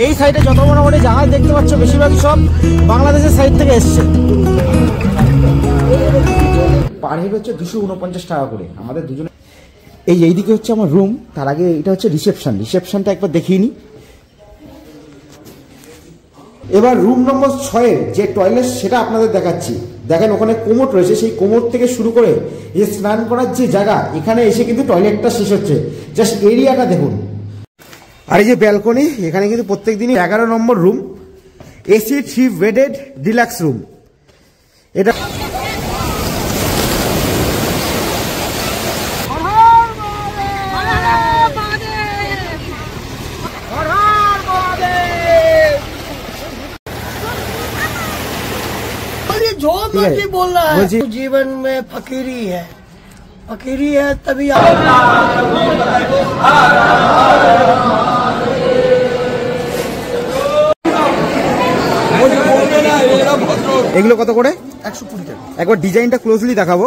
এই সাইডে যত মোটামুটি জাহাজ দেখতে পাচ্ছ বেশিরভাগই সব বাংলাদেশের সাইড থেকে এসছে। পার হেড হচ্ছে 249 টাকা করে আমাদের দুজনে। এইদিকে হচ্ছে আমার রুম, তার আগে এটা হচ্ছে রিসেপশনটা একবার দেখিয়ে নি। এবার রুম নম্বর 6 যে টয়লেট সেটা আপনাদের দেখাচ্ছি। দেখেন ওখানে কোমোড রয়েছে, সেই কোমোড থেকে শুরু করে যে স্নান করার যে জায়গা, এখানে এসে কিন্তু টয়লেটটা শেষ হচ্ছে। জাস্ট এরিয়াটা দেখুন। আর এই যে ব্যালকনি, এখানে কিন্তু প্রত্যেক দিনই 11 number room, AC 3 bedded deluxe room. এটা जो मर्जी बोल रहा है, जीवन में फकीरी है तभी। এগুলো কত করে? 120 টাকা। একবার ডিজাইনটা ক্লোজলি দেখাবো।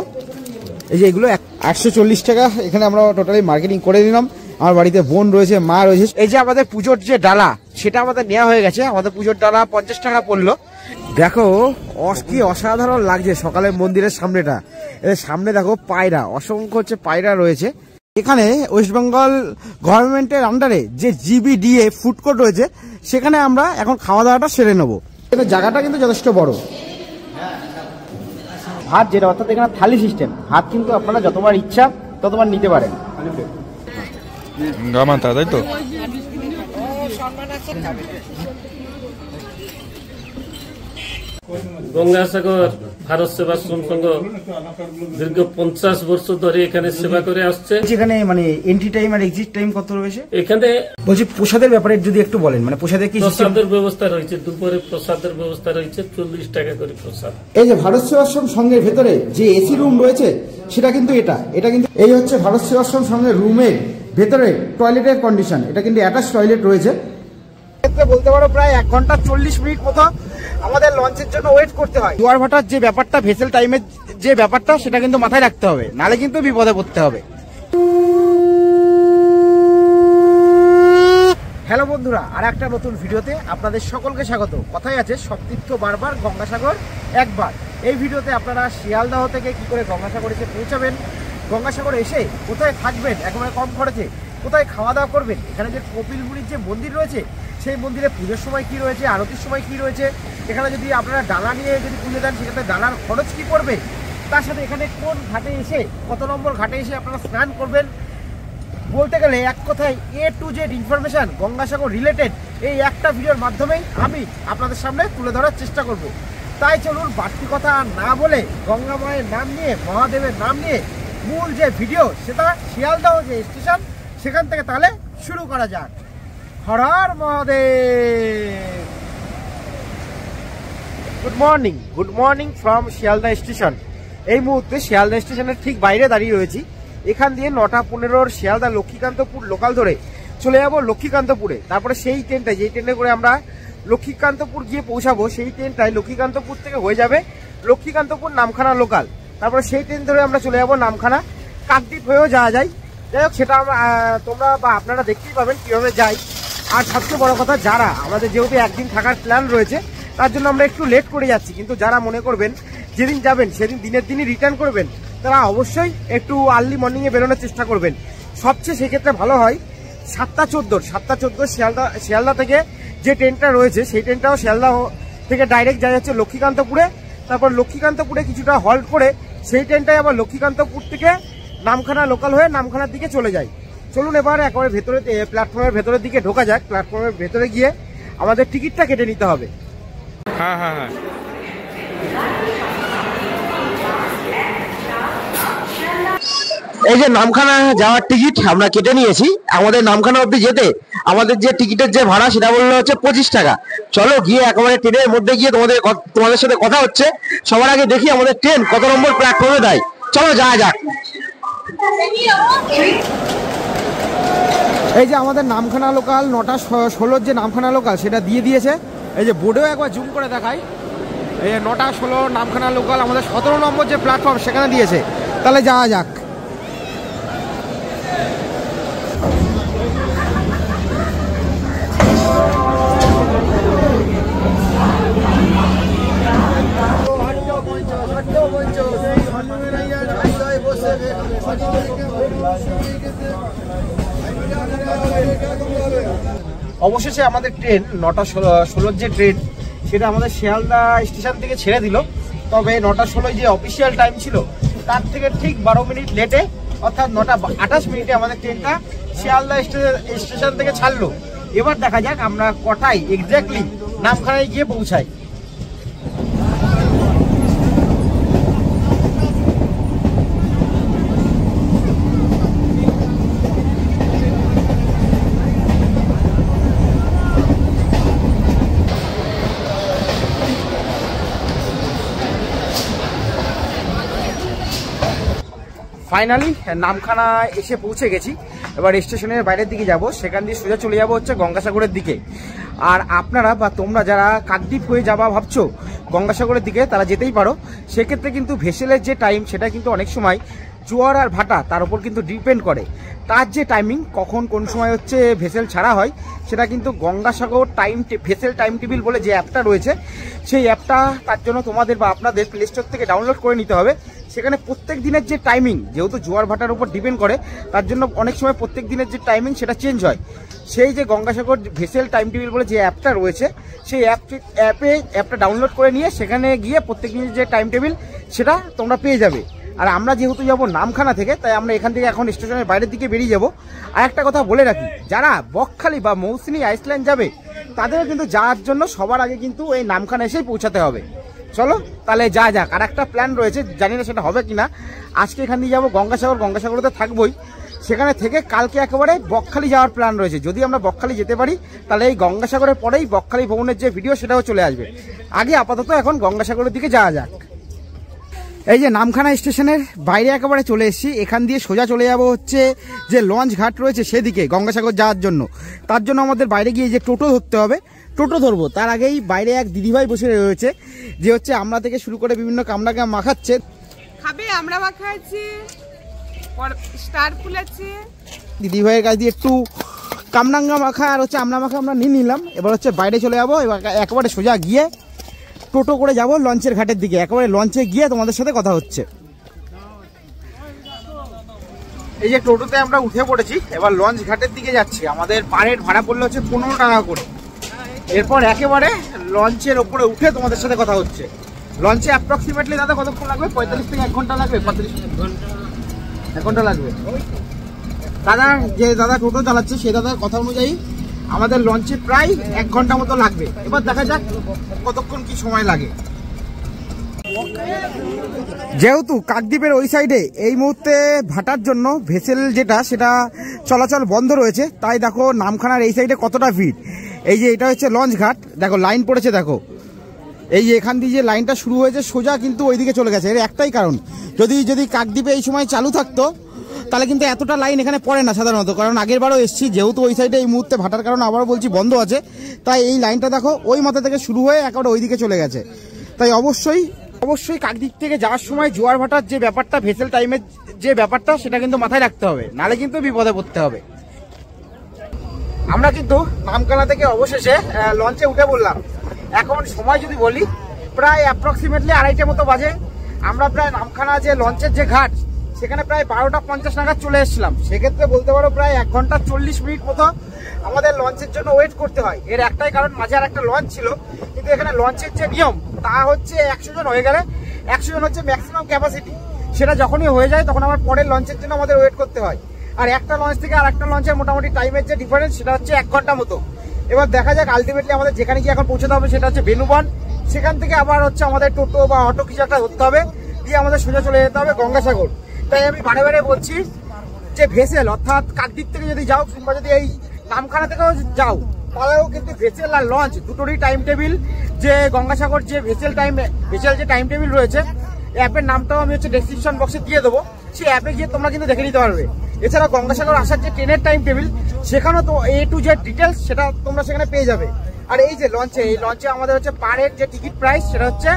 এই যে এগুলো 840 টাকা। এখানে আমরা টোটালি মার্কেটিং করে নিলাম। আমার বাড়িতে বোন রয়েছে, মা রয়েছে। এই যে আমাদের পুজোর যে ডালা, সেটা আমাদের নেওয়া হয়ে গেছে। আমাদের পুজোর ডালা 50 টাকা পড়লো। দেখো কি অসাধারণ লাগছে সকালে মন্দিরের সামনেটা। এর সামনে দেখো পায়রা, অসংখ্য হচ্ছে পায়রা রয়েছে। এখানে ওয়েস্ট বেঙ্গল গভর্নমেন্টের আন্ডারে যে জিবিডিএ ফুড কোর্ট রয়েছে, সেখানে আমরা এখন খাওয়া দাওয়াটা সেরে নেবো। জায়গাটা কিন্তু যথেষ্ট বড়। ভাত যেটা, অর্থাৎ এখানে থালি সিস্টেম, ভাত কিন্তু আপনারা যতবার ইচ্ছা ততবার নিতে পারেন। তাই তো গঙ্গাসাগর ভারত সেবাশ্রম সংঘ দীর্ঘ 50 বছর ধরে এখানে সেবা করে আসছে। এখানে মানে এন্ট্রি টাইম আর এক্সিট টাইম কত রয়েছে? এখানে বলছি প্রসাদের ব্যাপারে যদি একটু বলেন, মানে প্রসাদের কি প্রসাদের ব্যবস্থা রয়েছে? দুপুরে প্রসাদের ব্যবস্থা রয়েছে, 40 টাকা করে প্রসাদ। এই যে ভারত সেবাশ্রম সংঘের ভেতরে যে এসি রুম রয়েছে, সেটা কিন্তু এটা কিন্তু এই হচ্ছে ভারত সেবাশ্রম সংঘের রুমের ভেতরে টয়লেটের কন্ডিশন। এটা কিন্তু অ্যাটাচ টয়লেট রয়েছে। বলতে পারো প্রায় 1 ঘন্টা 40 মিনিট মতো আমাদের লঞ্চের জন্য ওয়েট করতে হয়। জোয়ার ভাটার যে ব্যাপারটা, ভেসেল টাইমের যে ব্যাপারটা, সেটা কিন্তু মাথায় রাখতে হবে, নালে কিন্তু বিপদে পড়তে হবে। হ্যালো বন্ধুরা, আর একটা নতুন ভিডিওতে আপনাদের সকলকে স্বাগত। কথাই আছে সব তীর্থ বারবার, গঙ্গাসাগর একবার। এই ভিডিওতে আপনারা শিয়ালদাহ থেকে কি করে গঙ্গাসাগর এসে পৌঁছাবেন, গঙ্গাসাগর এসে কোথায় থাকবেন একেবারে কম খরচে, কোথায় খাওয়া দাওয়া করবেন, এখানে যে কপিলমুনির যে মন্দির রয়েছে, সেই মন্দিরে পুজোর সময় কি রয়েছে, আরতির সময় কি রয়েছে, এখানে যদি আপনারা ডালা নিয়ে যদি পুজো দেন সেক্ষেত্রে ডালার খরচ কি পড়বে, তার সাথে এখানে কোন ঘাটে এসে, কত নম্বর ঘাটে এসে আপনারা স্নান করবেন, বলতে গেলে এক কথায় A to Z information Gangasagar related এই একটা ভিডিওর মাধ্যমেই আমি আপনাদের সামনে তুলে ধরার চেষ্টা করব। তাই চলুন বাড়তি কথা না বলে গঙ্গা মায়ের নাম নিয়ে, মহাদেবের নাম নিয়ে মূল যে ভিডিও, সেটা শিয়ালদাহ যে স্টেশন, সেখান থেকে তাহলে শুরু করা যাক। Har Har Mahadev. Good morning from Sealdah station. এই মুহূর্তে শিয়ালদা স্টেশনের ঠিক বাইরে দাঁড়িয়ে রয়েছি। এখান দিয়ে 9টা 15 শিয়ালদা লক্ষ্মীকান্তপুর লোকাল ধরে চলে যাবো লক্ষ্মীকান্তপুরে। তারপরে সেই ট্রেনটায়, যেই ট্রেনে করে আমরা লক্ষ্মীকান্তপুর গিয়ে পৌঁছাবো, সেই ট্রেনটায় লক্ষ্মীকান্তপুর থেকে হয়ে যাবে লক্ষ্মীকান্তপুর নামখানা লোকাল। তারপরে সেই ট্রেন ধরে আমরা চলে যাবো নামখানা, কাকদ্বীপ হয়েও যাওয়া যায়। যাই হোক, সেটা তোমরা বা আপনারা দেখতেই পাবেন কীভাবে যাই। আর সবচেয়ে বড় কথা, যারা আমাদের যেহেতু একদিন থাকার প্ল্যান রয়েছে, তার জন্য আমরা একটু লেট করে যাচ্ছি, কিন্তু যারা মনে করবেন যেদিন যাবেন সেদিন দিনের দিনই রিটার্ন করবেন, তারা অবশ্যই একটু আর্লি মর্নিংয়ে বেরোনোর চেষ্টা করবেন। সবচেয়ে সেক্ষেত্রে ভালো হয় 7টা 14 শিয়ালদা থেকে যে ট্রেনটা রয়েছে, সেই ট্রেনটাও শিয়ালদা থেকে ডাইরেক্ট যায় হচ্ছে লক্ষ্মীকান্তপুরে। তারপর লক্ষ্মীকান্তপুরে কিছুটা হল্ট করে সেই ট্রেনটাই আবার লক্ষ্মীকান্তপুর থেকে নামখানা লোকাল হয়ে নামখানার দিকে চলে যায়। চলুন এবার একেবারে ভেতরে, প্ল্যাটফর্মের ভেতরের দিকে ঢোকা যাক। প্ল্যাটফর্মের ভেতরে গিয়ে আমাদের টিকিটটা কেটে নিতে হবে। হ্যাঁ এই যে নামখানা যাওয়ার টিকিট আমরা কেটে নিয়েছি। আমাদের নামখানা অব্দি যেতে আমাদের যে টিকিটের যে ভাড়া, সেটা বললো হচ্ছে 25 টাকা। চলো গিয়ে একেবারে ট্রেনের মধ্যে গিয়ে তোমাদের সাথে কথা হচ্ছে। সবার আগে দেখি আমাদের ট্রেন কত নম্বর প্ল্যাটফর্মে দেয়। চলো যাওয়া যাক। এই যে আমাদের নামখানা লোকাল 9টা 16 যে নামখানা লোকাল, সেটা দিয়ে দিয়েছে। এই যে বোর্ডেও একবার জুম করে দেখাই, এই 9টা 16 নামখানা লোকাল আমাদের 17 নম্বর যে প্ল্যাটফর্ম, সেখানে দিয়েছে। তাহলে যাওয়া যাক। অবশেষে আমাদের ট্রেন 9টা 16 যে ট্রেন সেটা আমাদের শিয়ালদা স্টেশন থেকে ছেড়ে দিল। তবে 9টা 16 যে অফিসিয়াল টাইম ছিল তার থেকে ঠিক 12 মিনিট লেটে, অর্থাৎ 9টা 28 মিনিটে আমাদের ট্রেনটা শিয়ালদা স্টেশন থেকে ছাড়লো। এবার দেখা যাক আমরা কটায় এক্স্যাক্টলি নামখানায় গিয়ে পৌঁছাই। ফাইনালি নামখানা এসে পৌঁছে গেছি। এবার স্টেশনের বাইরের দিকে যাব, সেখান দিয়ে সোজা চলে যাব হচ্ছে গঙ্গাসাগরের দিকে। আর আপনারা বা তোমরা যারা কাকদ্বীপ হয়ে যাবা ভাবছো গঙ্গাসাগরের দিকে, তারা যেতেই পারো। সেক্ষেত্রে কিন্তু ভেসেলের যে টাইম সেটা কিন্তু অনেক সময় জোয়ার আর ভাটা তার উপর কিন্তু ডিপেন্ড করে। তার যে টাইমিং কখন কোন সময় হচ্ছে ভেসেল ছাড়া হয় সেটা কিন্তু গঙ্গাসাগর ভেসেল টাইম টেবিল বলে যে অ্যাপটা রয়েছে, সেই অ্যাপটা তার জন্য তোমাদের বা আপনাদের প্লে স্টোর থেকে ডাউনলোড করে নিতে হবে। সেখানে প্রত্যেক দিনের যে টাইমিং, যেহেতু জোয়ার ভাটার উপর ডিপেন্ড করে, তার জন্য অনেক সময় প্রত্যেক দিনের যে টাইমিং সেটা চেঞ্জ হয়। সেই যে গঙ্গাসাগর ভেসেল টাইম টেবিল বলে যে অ্যাপটা রয়েছে, সেই অ্যাপটা ডাউনলোড করে নিয়ে সেখানে গিয়ে প্রত্যেক দিনের যে টাইম টেবিল সেটা তোমরা পেয়ে যাবে। আর আমরা যেহেতু যাবো নামখানা থেকে, তাই আমরা এখান থেকে এখন স্টেশনের বাইরের দিকে বেরিয়ে যাব। আর একটা কথা বলে রাখি, যারা বকখালি বা মৌসুমী আইসল্যান্ড যাবে তাদেরও কিন্তু যাওয়ার জন্য সবার আগে কিন্তু এই নামখানা এসেই পৌঁছাতে হবে। চলো তাহলে যা যাক। আর একটা প্ল্যান রয়েছে, জানি না সেটা হবে কিনা। আজকে এখান দিয়ে যাবো গঙ্গাসাগরতে থাকবোই, সেখানে থেকে কালকে একেবারে বকখালি যাওয়ার প্ল্যান রয়েছে। যদি আমরা বকখালি যেতে পারি তাহলে এই গঙ্গাসাগরের পরেই বকখালি ভ্রমণের যে ভিডিও সেটাও চলে আসবে। আগে আপাতত এখন গঙ্গাসাগরের দিকে যাওয়া যাক। এই যে নামখানা স্টেশনের বাইরে একেবারে চলে এসেছি। এখান দিয়ে সোজা চলে যাব হচ্ছে যে লঞ্চ ঘাট রয়েছে সেদিকে গঙ্গাসাগর যাওয়ার জন্য। তার জন্য আমাদের বাইরে গিয়ে যে টোটো ধরতে হবে, টোটো ধরবো তার আগেই বাইরে এক দিদিভাই বসে রয়েছে, যে হচ্ছে আমরা থেকে শুরু করে বিভিন্ন কামড়াকে মাখাচ্ছে। খাবে আমরা মাখাচ্ছি, স্টার ফুল আছে। দিদিভাইয়ের কাছ দিয়ে একটু কামরাঙ্গা মাখা আর হচ্ছে আমরা মাখা আমরা নিয়ে নিলাম। এবার হচ্ছে বাইরে চলে যাবো। এবার একেবারে সোজা গিয়ে টোটো করে যাব লঞ্চের ঘাটের দিকে। একেবারে লঞ্চে গিয়ে তোমাদের সাথে কথা হচ্ছে। এই যে টোটোতে আমরা উঠে পড়েছি, এবার লঞ্চ ঘাটের দিকে যাচ্ছি। আমাদের পারের ভাড়া পড়লে হচ্ছে 15 টাকা করে। এরপর একেবারে লঞ্চের ওপরে উঠে তোমাদের সাথে কথা হচ্ছে। লঞ্চে অ্যাপ্রক্সিমেটলি দাদা কতক্ষণ লাগবে? 45 থেকে 1 ঘন্টা লাগবে। 1 ঘন্টা লাগবে। দাদা টোটো চালাচ্ছে সেই দাদার কথা অনুযায়ী আমাদের লঞ্চে প্রায় 1 ঘন্টা মতো লাগবে। এবার দেখা যাক কতক্ষণ কি সময় লাগে। যেহেতু কাকদ্বীপের ওই সাইডে এই মুহূর্তে ভাটার জন্য ভেসেল যেটা সেটা চলাচল বন্ধ রয়েছে, তাই দেখো নামখানার এই সাইডে কতটা ভিড়। এই যে এটা হচ্ছে লঞ্চ ঘাট, দেখো লাইন পড়েছে। দেখো এই যে এখান দিয়ে যে লাইনটা শুরু হয়েছে সোজা কিন্তু ওইদিকে চলে গেছে। এর একটাই কারণ, যদি কাকদ্বীপে এই সময় চালু থাকতো তাহলে কিন্তু এতটা লাইন এখানে পড়ে না সাধারণত। কারণ আগের বারও এসেছি, যেহেতু ওই সাইডে এই মুহূর্তে ভাটার কারণ আবারও বলছি বন্ধ আছে, তাই এই লাইনটা দেখো ওই মাথা থেকে শুরু হয়ে একেবারে ওইদিকে চলে গেছে। তাই অবশ্যই কাকদ্বীপ থেকে যাওয়ার সময় জোয়ার ভাটার যে ব্যাপারটা, ভেসেল টাইমের যে ব্যাপারটা, সেটা কিন্তু মাথায় রাখতে হবে, নাহলে কিন্তু বিপদে পড়তে হবে। আমরা কিন্তু নামখানা থেকে অবশেষে লঞ্চে উঠে পড়লাম। এখন সময় যদি বলি প্রায় অ্যাপ্রক্সিমেটলি 2:30 মতো বাজে। আমরা প্রায় নামখানা যে লঞ্চের যে ঘাট সেখানে প্রায় 12টা 50 নাগাদ চলে এসেছিলাম। সেক্ষেত্রে বলতে পারো প্রায় 1 ঘন্টা 40 মিনিট মতো আমাদের লঞ্চের জন্য ওয়েট করতে হয়। এর একটাই কারণ, মাঝে আর একটা লঞ্চ ছিল, কিন্তু এখানে লঞ্চের যে নিয়ম তা হচ্ছে 100 জন হয়ে গেলে 100 জন হচ্ছে ম্যাক্সিমাম ক্যাপাসিটি। সেটা যখনই হয়ে যায় তখন আমার পরের লঞ্চের জন্য আমাদের ওয়েট করতে হয়। আর একটা লঞ্চ থেকে আর একটা লঞ্চের মোটামুটি টাইমের যে ডিফারেন্স সেটা হচ্ছে 1 ঘন্টা মতো। এবার দেখা যাক আলটিমেটলি আমাদের যেখানে গিয়ে এখন পৌঁছতে হবে সেটা হচ্ছে বেনুবন। সেখান থেকে আবার হচ্ছে আমাদের টোটো বা অটো কিছু একটা ধরতে হবে, দিয়ে আমাদের সোজা চলে যেতে হবে গঙ্গাসাগর। তাই আমি বারে বারে বলছি যে ভেসেল অর্থাৎ কাকদ্বীপ থেকে যদি যাও কিংবা যদি এই নামখানা থেকেও যাও, তাহলেও কিন্তু ভেসেল আর লঞ্চ দুটোরই টাইম টেবিল, যে গঙ্গাসাগর যে ভেসেল যে টাইম টেবিল রয়েছে, অ্যাপের নামটাও আমি হচ্ছে ডেসক্রিপশন বক্সে দিয়ে দেবো। সেই অ্যাপে গিয়ে তোমরা কিন্তু দেখে নিতে পারবে। এছাড়া গঙ্গাসাগর আসার যে ট্রেনের টাইম টেবিল, সেখানেও তো A to Z ডিটেলস সেটা তোমরা সেখানে পেয়ে যাবে। আর এই যে লঞ্চে আমাদের হচ্ছে পারের যে টিকিট প্রাইস সেটা হচ্ছে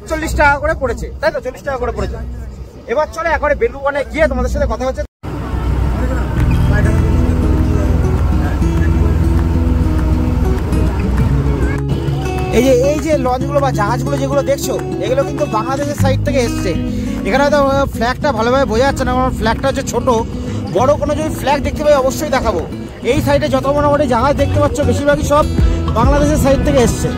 40 টাকা করে পড়েছে, তাই তো? 40 টাকা করে পড়েছে। এবার চলে একবারে বেলুবনে গিয়ে তোমাদের সাথে কথা হচ্ছে। এই যে লঞ্চগুলো বা জাহাজগুলো যেগুলো দেখছো, এগুলো কিন্তু বাংলাদেশের সাইড থেকে এসছে। এখানে হয়তো ফ্ল্যাগটা ভালোভাবে বোঝা যাচ্ছে না, কারণ ফ্ল্যাগটা হচ্ছে ছোট। বড় কোনো যদি ফ্ল্যাগ দেখতে পাই অবশ্যই দেখাবো। এই সাইডে যত মোটামুটি জাহাজ দেখতে পাচ্ছ বেশিরভাগই সব বাংলাদেশের সাইড থেকে এসছে।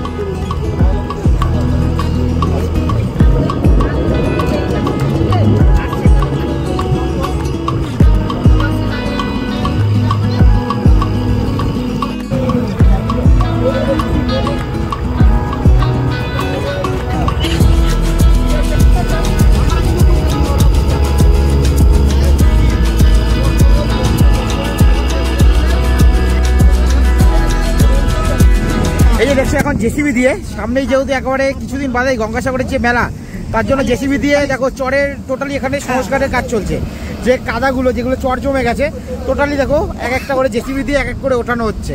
এই যে দেখছো এখন জেসিবি দিয়ে সামনেই, যেহেতু একেবারে কিছুদিন বাদে গঙ্গাসাগরের যে মেলা, তার জন্য জেসিবি দিয়ে দেখো চরের টোটালি এখানে সংস্কারের কাজ চলছে। যে কাদাগুলো যেগুলো চর জমে গেছে টোটালি দেখো এক একটা করে জেসিবি দিয়ে এক এক করে ওঠানো হচ্ছে।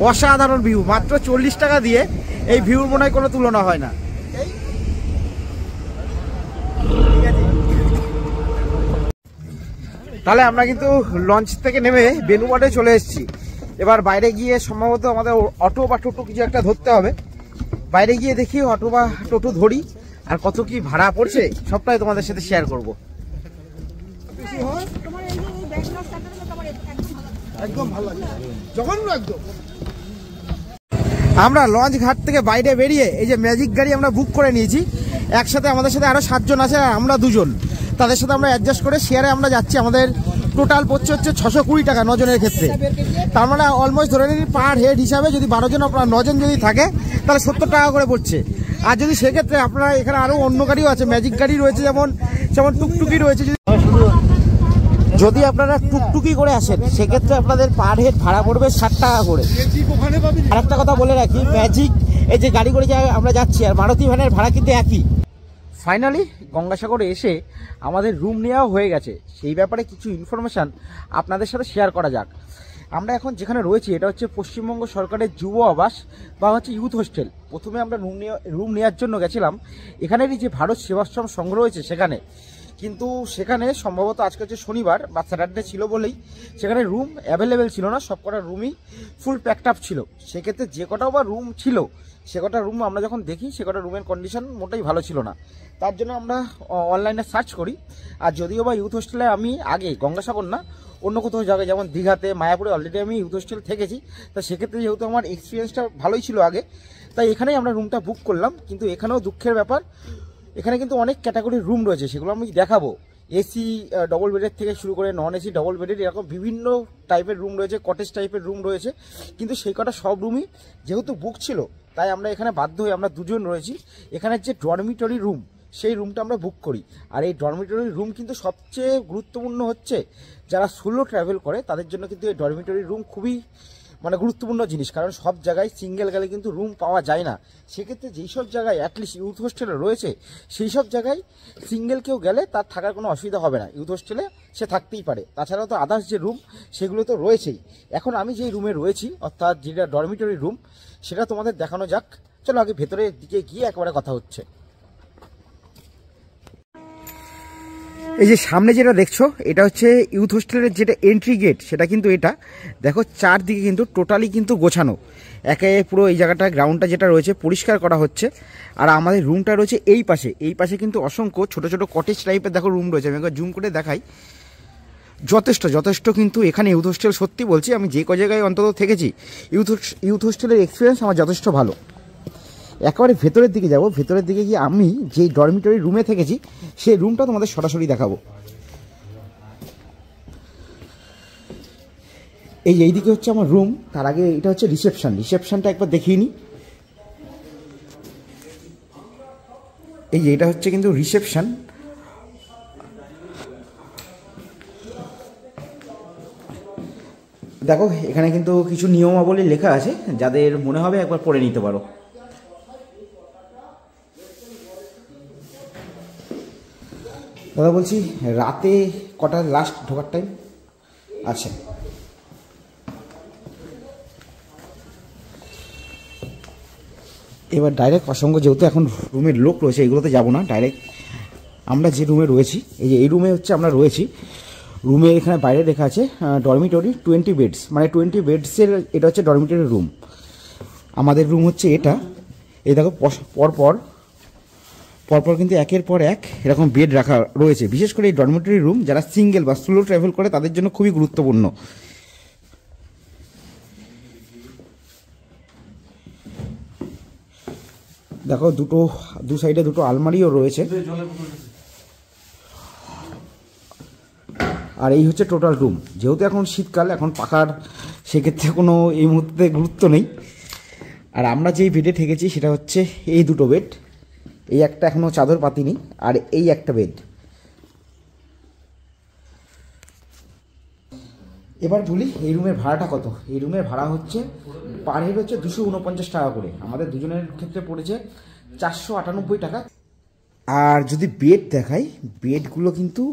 অসাধারণ ভিউ, মাত্র 40 টাকা দিয়ে এই ভিউর মনে হয় কোনো তুলনা হয় না। তাহলে আমরা কিন্তু লঞ্চ থেকে নেমে বেনুবাটে চলে এসেছি। এবার বাইরে গিয়ে সম্ভবত আমাদের অটো বা টোটো কিছু একটা ধরতে হবে। বাইরে গিয়ে দেখি অটো বা টোটো ধরি, আর কত কি ভাড়া পড়ছে সবটাই তোমাদের সাথে শেয়ার করব। আমরা লঞ্চ ঘাট থেকে বাইরে বেরিয়ে এই যে ম্যাজিক গাড়ি আমরা বুক করে নিয়েছি। একসাথে আমাদের সাথে আরো 7 জন আছে, আর আমরা 2 জন। তাদের সাথে আমরা অ্যাডজাস্ট করে শেয়ারে আমরা যাচ্ছি। আমাদের টোটাল পড়ছে হচ্ছে 620 টাকা 9 জনের ক্ষেত্রে। তার মানে অলমোস্ট ধরে নিন পার হেড হিসাবে যদি 12 জন আপনার 9 জন যদি থাকে তাহলে 70 টাকা করে পড়ছে। আর যদি সেক্ষেত্রে আপনারা এখানে আরো অন্য গাড়িও আছে, ম্যাজিক গাড়ি রয়েছে, যেমন টুকটুকি রয়েছে। যদি আপনারা টুকটুকি করে আসেন সেক্ষেত্রে আপনাদের পার হেড ভাড়া পড়বে 60 টাকা করে। আর একটা কথা বলে রাখি, ম্যাজিক এই যে গাড়ি করে আমরা যাচ্ছি আর মারুতি ভ্যানের ভাড়া কিন্তু একই। ফাইনালি গঙ্গাসাগরে এসে আমাদের রুম নেওয়া হয়ে গেছে। সেই ব্যাপারে কিছু ইনফরমেশান আপনাদের সাথে শেয়ার করা যাক। আমরা এখন যেখানে রয়েছি এটা হচ্ছে পশ্চিমবঙ্গ সরকারের যুব আবাস বা হচ্ছে ইউথ হোস্টেল। প্রথমে আমরা রুম নেওয়ার জন্য গেছিলাম এখানেরই যে ভারত সেবাশ্রম সংঘ রয়েছে সেখানে, কিন্তু সেখানে সম্ভবত আজকে হচ্ছে শনিবার বা স্যাটারডে ছিল বলেই সেখানে রুম অ্যাভেলেবেল ছিল না। সব কটা রুমই ফুল প্যাকড আপ ছিল। সেক্ষেত্রে যে কটাও বা রুম ছিল সে কটা রুম আমরা যখন দেখি সে কটা রুমের কন্ডিশন মোটেই ভালো ছিল না। তার জন্য আমরা অনলাইনে সার্চ করি। আর যদিও বা ইউথ হোস্টেলে আমি আগে গঙ্গাসাগর না অন্য কোথাও জায়গায় যেমন দীঘাতে, মায়াপুরে অলরেডি আমি ইউথ হোস্টেল থেকেছি। তা সেক্ষেত্রে যেহেতু আমার এক্সপিরিয়েন্সটা ভালোই ছিল আগে, তাই এখানেই আমরা রুমটা বুক করলাম। কিন্তু এখানেও দুঃখের ব্যাপার, এখানে কিন্তু অনেক ক্যাটাগরির রুম রয়েছে, সেগুলো আমি দেখাবো। এসি ডবল বেডের থেকে শুরু করে নন এসি ডবল বেডের এরকম বিভিন্ন টাইপের রুম রয়েছে, কটেজ টাইপের রুম রয়েছে। কিন্তু সেই কটা সব রুমই যেহেতু বুক ছিল তাই আমরা এখানে বাধ্য হয়ে আমরা 2 জন রয়েছি। এখানে যে ডরমিটরি রুম সেই রুমটা আমরা বুক করি। আর এই ডরমিটরি রুম কিন্তু সবচেয়ে গুরুত্বপূর্ণ হচ্ছে যারা সোলো ট্রাভেল করে তাদের জন্য কিন্তু এই ডরমিটরি রুম খুবই গুরুত্বপূর্ণ জিনিস। কারণ সব জায়গায় সিঙ্গেল গেলে কিন্তু রুম পাওয়া যায় না। সেক্ষেত্রে যেই সব জায়গায় অ্যাটলিস্ট ইউথ হোস্টেলে রয়েছে সেই সব জায়গায় সিঙ্গেল কেউ গেলে তার থাকার কোনো অসুবিধা হবে না, ইউথ হোস্টেলে সে থাকতেই পারে। তাছাড়াও তো আদার্স যে রুম সেগুলো তো রয়েছেই। এখন আমি যেই রুমে রয়েছি অর্থাৎ যেটা ডরমিটরি রুম সেটা তোমাদের দেখানো যাক। চলো আগে ভেতরের দিকে গিয়ে একেবারে কথা হচ্ছে। এই যে সামনে যেটা দেখছো এটা হচ্ছে ইউথ হোস্টেলের যেটা এন্ট্রি গেট, সেটা কিন্তু এটা দেখো চারদিকে কিন্তু টোটালি কিন্তু গোছানো। একে পুরো এই জায়গাটা গ্রাউন্ডটা যেটা রয়েছে পরিষ্কার করা হচ্ছে। আর আমাদের রুমটা রয়েছে এই পাশে কিন্তু অসংখ্য ছোট ছোট কটেজ টাইপের দেখো রুম রয়েছে। আমি একবার জুম করে দেখাই, যথেষ্ট কিন্তু এখানে ইউথ হোস্টেল। সত্যি বলছি, আমি যে ক জায়গায় অন্তত থেকেছি ইউথ হোস্টেলের এক্সপিরিয়েন্স আমার যথেষ্ট ভালো। একেবারে ভেতরের দিকে যাব, ভেতরের দিকে গিয়ে আমি যেই ডরমিটরি রুমে থেকেছি সেই রুমটা তোমাদের সরাসরি দেখাবো। এই দিকে হচ্ছে আমার রুম, তার আগে এটা হচ্ছে রিসেপশনটা একবার দেখিয়ে নিই। এই যে এটা হচ্ছে কিন্তু রিসেপশন। দেখো এখানে কিন্তু কিছু নিয়মাবলী লেখা আছে, যাদের মনে হবে একবার পড়ে নিতে পারো। দাদা বলছি রাতে কটা লাস্ট ঢোকার টাইম? আচ্ছা, এবার ডাইরেক্ট অসংখ্য যেহেতু এখন রুমের লোক রয়েছে এগুলোতে যাবো না, ডাইরেক্ট আমরা যে রুমে রয়েছি এই যে এই রুমে হচ্ছে আমরা রয়েছি। রুমে এখানে বাইরে লেখা আছে ডরমিটরি 20 বেডস, মানে 20 বেডসের এটা হচ্ছে ডরমিটরি রুম। আমাদের রুম হচ্ছে এটা। এই দেখো পরপর কিন্তু একের পর এক এরকম বেড রাখা রয়েছে। বিশেষ করে এই ডরমেটরি রুম যারা সিঙ্গেল বা সোলো ট্রাভেল করে তাদের জন্য খুবই গুরুত্বপূর্ণ। দেখো দু সাইডে দুটো আলমারিও রয়েছে। আর এই হচ্ছে টোটাল রুম। যেহেতু এখন শীতকাল, এখন পাখার সেক্ষেত্রে কোনো এই মুহূর্তে গুরুত্ব নেই। আর আমরা যেই বেডে থেকেছি সেটা হচ্ছে এই দুটো বেড, এই একটা এখনও চাদর পাতিনি, আর এই একটা বেড। এবার বলি এই রুমের ভাড়াটা কত। এই রুমের ভাড়া হচ্ছে পার হেড হচ্ছে 249 টাকা করে। আমাদের দুজনের ক্ষেত্রে পড়েছে 498 টাকা। আর যদি বেড দেখাই, বেডগুলো কিন্তু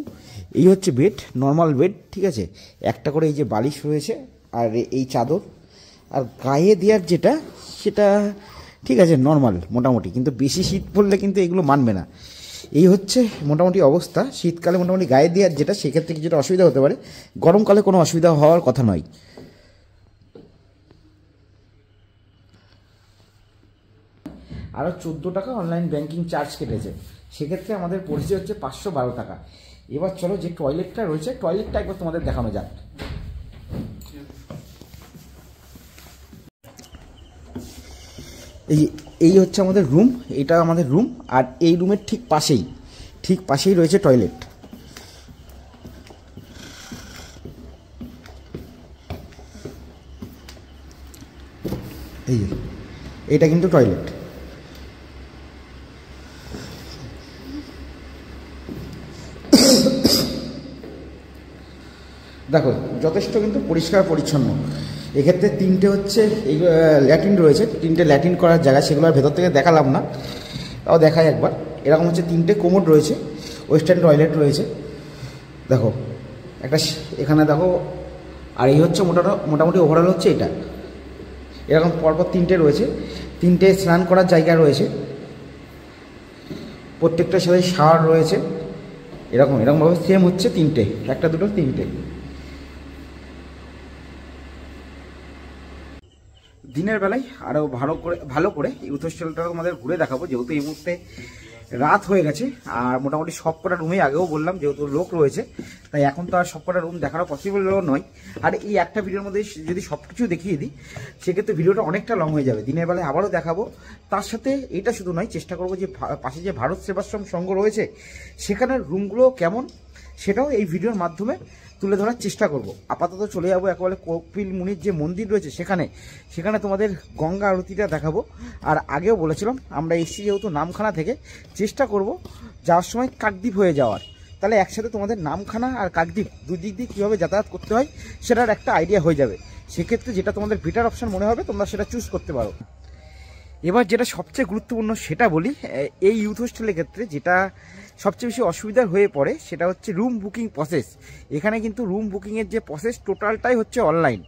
এই হচ্ছে বেড, নর্মাল বেড, ঠিক আছে। একটা করে এই যে বালিশ রয়েছে আর এই চাদর, আর গায়ে দেওয়ার যেটা সেটা ঠিক আছে নর্মাল মোটামুটি, কিন্তু বেশি শীত পড়লে কিন্তু এগুলো মানবে না। এই হচ্ছে মোটামুটি অবস্থা। শীতকালে মোটামুটি গায়ে দেওয়ার যেটা সেক্ষেত্রে কিছুটা অসুবিধা হতে পারে, গরমকালে কোনো অসুবিধা হওয়ার কথা নয়। আরও 14 টাকা অনলাইন ব্যাংকিং চার্জ কেটেছে, সেক্ষেত্রে আমাদের পড়েছে হচ্ছে 512 টাকা। এবার চলো যে টয়লেটটা রয়েছে, টয়লেটটা একবার তোমাদের দেখানো যাক। এই হচ্ছে আমাদের রুম, এটা আমাদের রুম। আর এই রুমের ঠিক পাশেই রয়েছে টয়লেট। এই এটা কিন্তু টয়লেট। দেখো যথেষ্ট কিন্তু পরিষ্কার পরিচ্ছন্ন। এক্ষেত্রে 3টে হচ্ছে এই ল্যাট্রিন রয়েছে, 3টে ল্যাট্রিন করার জায়গা, সেগুলো আর ভেতর থেকে দেখালাম না, তাও দেখাই একবার। এরকম হচ্ছে 3টে কোমোড রয়েছে, ওয়েস্টার্ন টয়লেট রয়েছে। দেখো একটা এখানে দেখো, আর এই হচ্ছে মোটামুটি ওভারঅল হচ্ছে এটা। এরকম পরপর 3টে রয়েছে, 3টে স্নান করার জায়গা রয়েছে, প্রত্যেকটার সাথে শাওয়ার রয়েছে। এরকমভাবে সেম হচ্ছে 3টে, একটা দুটো 3টে। দিনের বেলায় আরও ভালো করে ইউথ হোস্টেলটা আমাদের ঘুরে দেখাবো, যেহেতু এই মুহূর্তে রাত হয়ে গেছে। আর মোটামুটি সবকটা রুমে আগেও বললাম যেহেতু লোক রয়েছে, তাই এখন তো আর সবকটা রুম দেখানো পসিবল নয়। আর এই একটা ভিডিওর মধ্যে যদি সব কিছু দেখিয়ে দিই সেক্ষেত্রে ভিডিওটা অনেকটা লং হয়ে যাবে। দিনের বেলায় আবারও দেখাবো। তার সাথে এটা শুধু নয়, চেষ্টা করবো যে পাশে যে ভারত সেবাশ্রম সংঘ রয়েছে সেখানের রুমগুলো কেমন সেটাও এই ভিডিওর মাধ্যমে তুলে ধরার চেষ্টা করব। আপাতত চলে যাবো একেবারে কপিল মুনির যে মন্দির রয়েছে সেখানে তোমাদের গঙ্গা আরতিটা দেখাবো। আর আগেও বলেছিলাম আমরা এসছি যেহেতু নামখানা থেকে, চেষ্টা করব যাওয়ার সময় কাকদ্বীপ হয়ে যাওয়ার, তাহলে একসাথে তোমাদের নামখানা আর কাকদ্বীপ দুদিক দিয়ে কীভাবে যাতায়াত করতে হয় সেটার একটা আইডিয়া হয়ে যাবে। সেক্ষেত্রে যেটা তোমাদের বেটার অপশান মনে হবে তোমরা সেটা চুজ করতে পারো। এবার যেটা সবচেয়ে গুরুত্বপূর্ণ সেটা বলি, এই ইউথ হোস্টেলের ক্ষেত্রে যেটা সবচেয়ে বেশি অসুবিধার হয়ে পড়ে সেটা হচ্ছে রুম বুকিং প্রসেস। এখানে কিন্তু রুম বুকিংয়ের যে প্রসেস টোটালটাই হচ্ছে অনলাইন।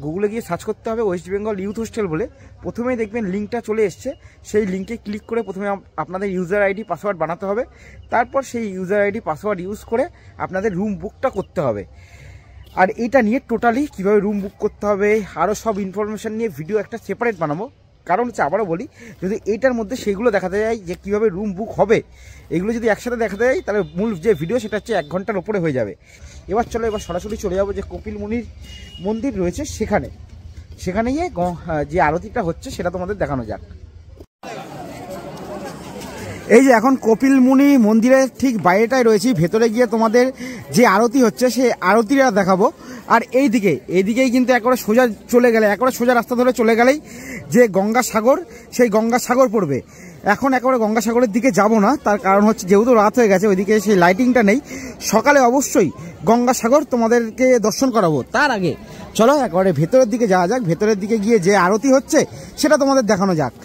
গুগলে গিয়ে সার্চ করতে হবে ওয়েস্ট বেঙ্গল ইউথ হোস্টেল বলে, প্রথমেই দেখবেন লিঙ্কটা চলে এসছে। সেই লিঙ্কে ক্লিক করে প্রথমে আপনাদের ইউজার আইডি পাসওয়ার্ড বানাতে হবে, তারপর সেই ইউজার আইডি পাসওয়ার্ড ইউজ করে আপনাদের রুম বুকটা করতে হবে। আর এটা নিয়ে টোটালি কীভাবে রুম বুক করতে হবে আরও সব ইনফরমেশান নিয়ে ভিডিও একটা সেপারেট বানাবো। কারণ হচ্ছে আবারও বলি, যদি এইটার মধ্যে সেইগুলো দেখাতে যায় যে কীভাবে রুম বুক হবে, এগুলো যদি একসাথে দেখাতে যায় তাহলে মূল যে ভিডিও সেটা হচ্ছে 1 ঘন্টার উপরে হয়ে যাবে। এবার সরাসরি চলে যাবো যে কপিল মুনির মন্দির রয়েছে সেখানে গিয়ে যে আরতিটা হচ্ছে সেটা তোমাদের দেখানো যাক। এই যে এখন কপিল মুনি মন্দিরের ঠিক বাইরেটায় রয়েছি, ভেতরে গিয়ে তোমাদের যে আরতি হচ্ছে সেই আরতিটা দেখাবো। আর এইদিকেই কিন্তু একবারে সোজা রাস্তা ধরে চলে গেলেই যে গঙ্গাসাগর, সেই গঙ্গাসাগর পড়বে। এখন একেবারে গঙ্গাসাগরের দিকে যাব না, তার কারণ হচ্ছে যেহেতু রাত হয়ে গেছে ওইদিকে সেই লাইটিংটা নেই। সকালে অবশ্যই গঙ্গাসাগর তোমাদেরকে দর্শন করাবো। তার আগে চলো একেবারে ভেতরের দিকে যাওয়া যাক, ভেতরের দিকে গিয়ে যে আরতি হচ্ছে সেটা তোমাদের দেখানো যাক।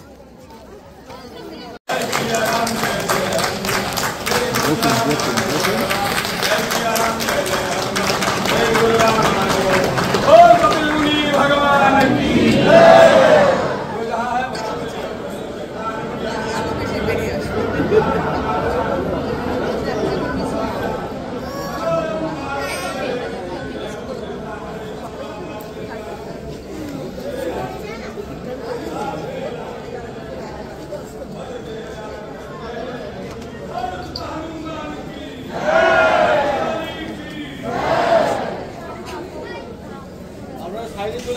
এই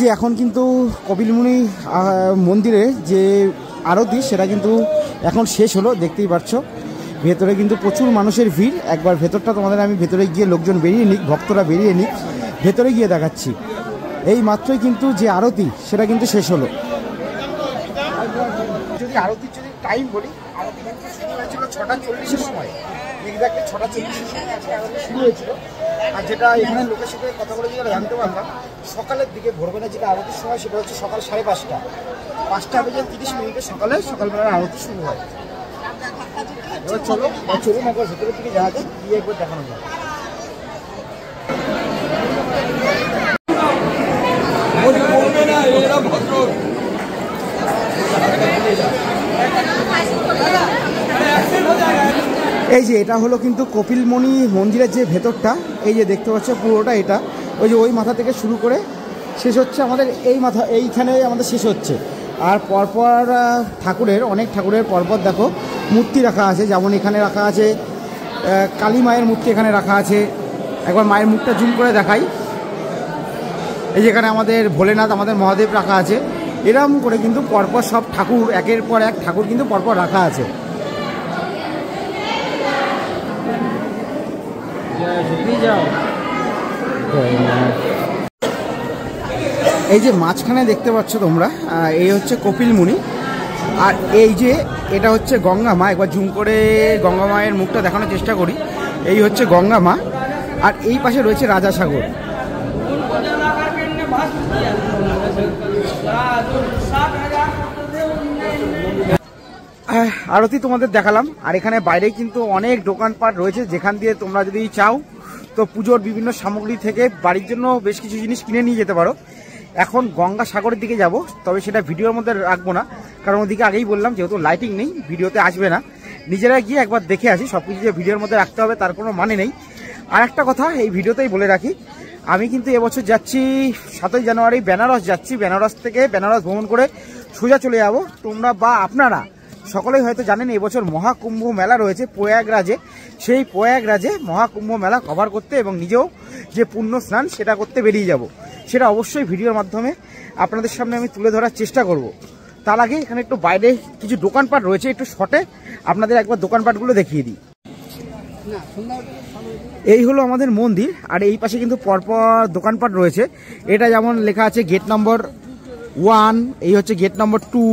যে এখন কিন্তু কপিলমুনি মন্দিরে যে আরতি সেটা কিন্তু এখন শেষ হলো, দেখতেই পাচ্ছ ভেতরে কিন্তু প্রচুর মানুষের ভিড়। একবার ভেতরটা তোমাদের আমি ভেতরে গিয়ে লোকজন বেরিয়ে নিক, ভক্তরা বেরিয়ে নিক, ভেতরে গিয়ে দেখাচ্ছি। এই মাত্রই কিন্তু যে আরতি সেটা কিন্তু শেষ হলো। যদি আরতির যদি টাইম বলি, আরতি কিন্তু শুরু হয়েছিল 6:40-এর সময়, এক্স্যাক্টলি 6:40-এর সময় আজকে আরতি শুরু হয়েছিল। আর যেটা এখানে লোকের সাথে কথা বলে যেটা জানতে পারলাম, সকালের দিকে ভোরবেলা যেটা আরতির সময় সেটা হচ্ছে সকাল 5:30, 5:30 সকালবেলার আরতি শুরু হয়। এবার চলুন একবার ভেতরের দিকে যাওয়া যায়, গিয়ে একবার দেখানো যায়। এই যে এটা হলো কিন্তু কপিলমুনি মন্দিরের যে ভেতরটা, এই যে দেখতে পাচ্ছ পুরোটা এটা ওই যে ওই মাথা থেকে শুরু করে শেষ হচ্ছে আমাদের এই মাথা, এইখানে আমাদের শেষ হচ্ছে। আর পরপর ঠাকুরের, অনেক ঠাকুরের পরপর দেখো মূর্তি রাখা আছে, যেমন এখানে রাখা আছে কালী মায়ের মূর্তি, এখানে রাখা আছে। একবার মায়ের মুখটা জুম করে দেখাই, এই যেখানে আমাদের ভোলেনাথ, আমাদের মহাদেব রাখা আছে। এরকম করে কিন্তু পরপর সব ঠাকুর, একের পর এক ঠাকুর কিন্তু পরপর রাখা আছে। এই যে মাঝখানে দেখতে পাচ্ছ তোমরা, এই হচ্ছে কপিলমুনি, আর এই যে এটা হচ্ছে গঙ্গা মা। একবার জুম করে গঙ্গা মায়ের মুখটা দেখানোর চেষ্টা করি। এই হচ্ছে গঙ্গা মা, আর এই পাশে রয়েছে রাজাসাগর। আরতি তোমাদের দেখালাম, আর এখানে বাইরে কিন্তু অনেক দোকানপাট রয়েছে, যেখান দিয়ে তোমরা যদি চাও তো পুজোর বিভিন্ন সামগ্রী থেকে বাড়ির জন্য বেশ কিছু জিনিস কিনে নিয়ে যেতে পারো। এখন গঙ্গা সাগরের দিকে যাব, তবে সেটা ভিডিওর মধ্যে রাখবো না, কারণ ওদিকে আগেই বললাম যেহেতু লাইটিং নেই ভিডিওতে আসবে না। নিজেরা গিয়ে একবার দেখে আসি, সব কিছু যে ভিডিওর মধ্যে রাখতে হবে তার কোনো মানে নেই। আর একটা কথা এই ভিডিওতেই বলে রাখি, আমি কিন্তু এবছর যাচ্ছি 7ই জানুয়ারি বেনারস যাচ্ছি। বেনারস থেকে বেনারস ভ্রমণ করে সোজা চলে যাব। তোমরা বা আপনারা সকলেই হয়তো জানেন এবছর মহাকুম্ভ মেলা রয়েছে প্রয়াগরাজে। সেই প্রয়াগরাজে মহাকুম্ভ মেলা কভার করতে এবং নিজেও যে পুণ্য স্নান সেটা করতে বেরিয়ে যাব। সেটা অবশ্যই ভিডিওর মাধ্যমে আপনাদের সামনে আমি তুলে ধরার চেষ্টা করব। তার আগে এখানে একটু বাইরে কিছু দোকানপাট রয়েছে, একটু শর্টে আপনাদের একবার দোকানপাটগুলো দেখিয়ে দিই। এই হলো আমাদের মন্দির, আর এই পাশে কিন্তু পরপর দোকানপাট রয়েছে। এটা যেমন লেখা আছে গেট নম্বর 1, এই হচ্ছে গেট নম্বর 2,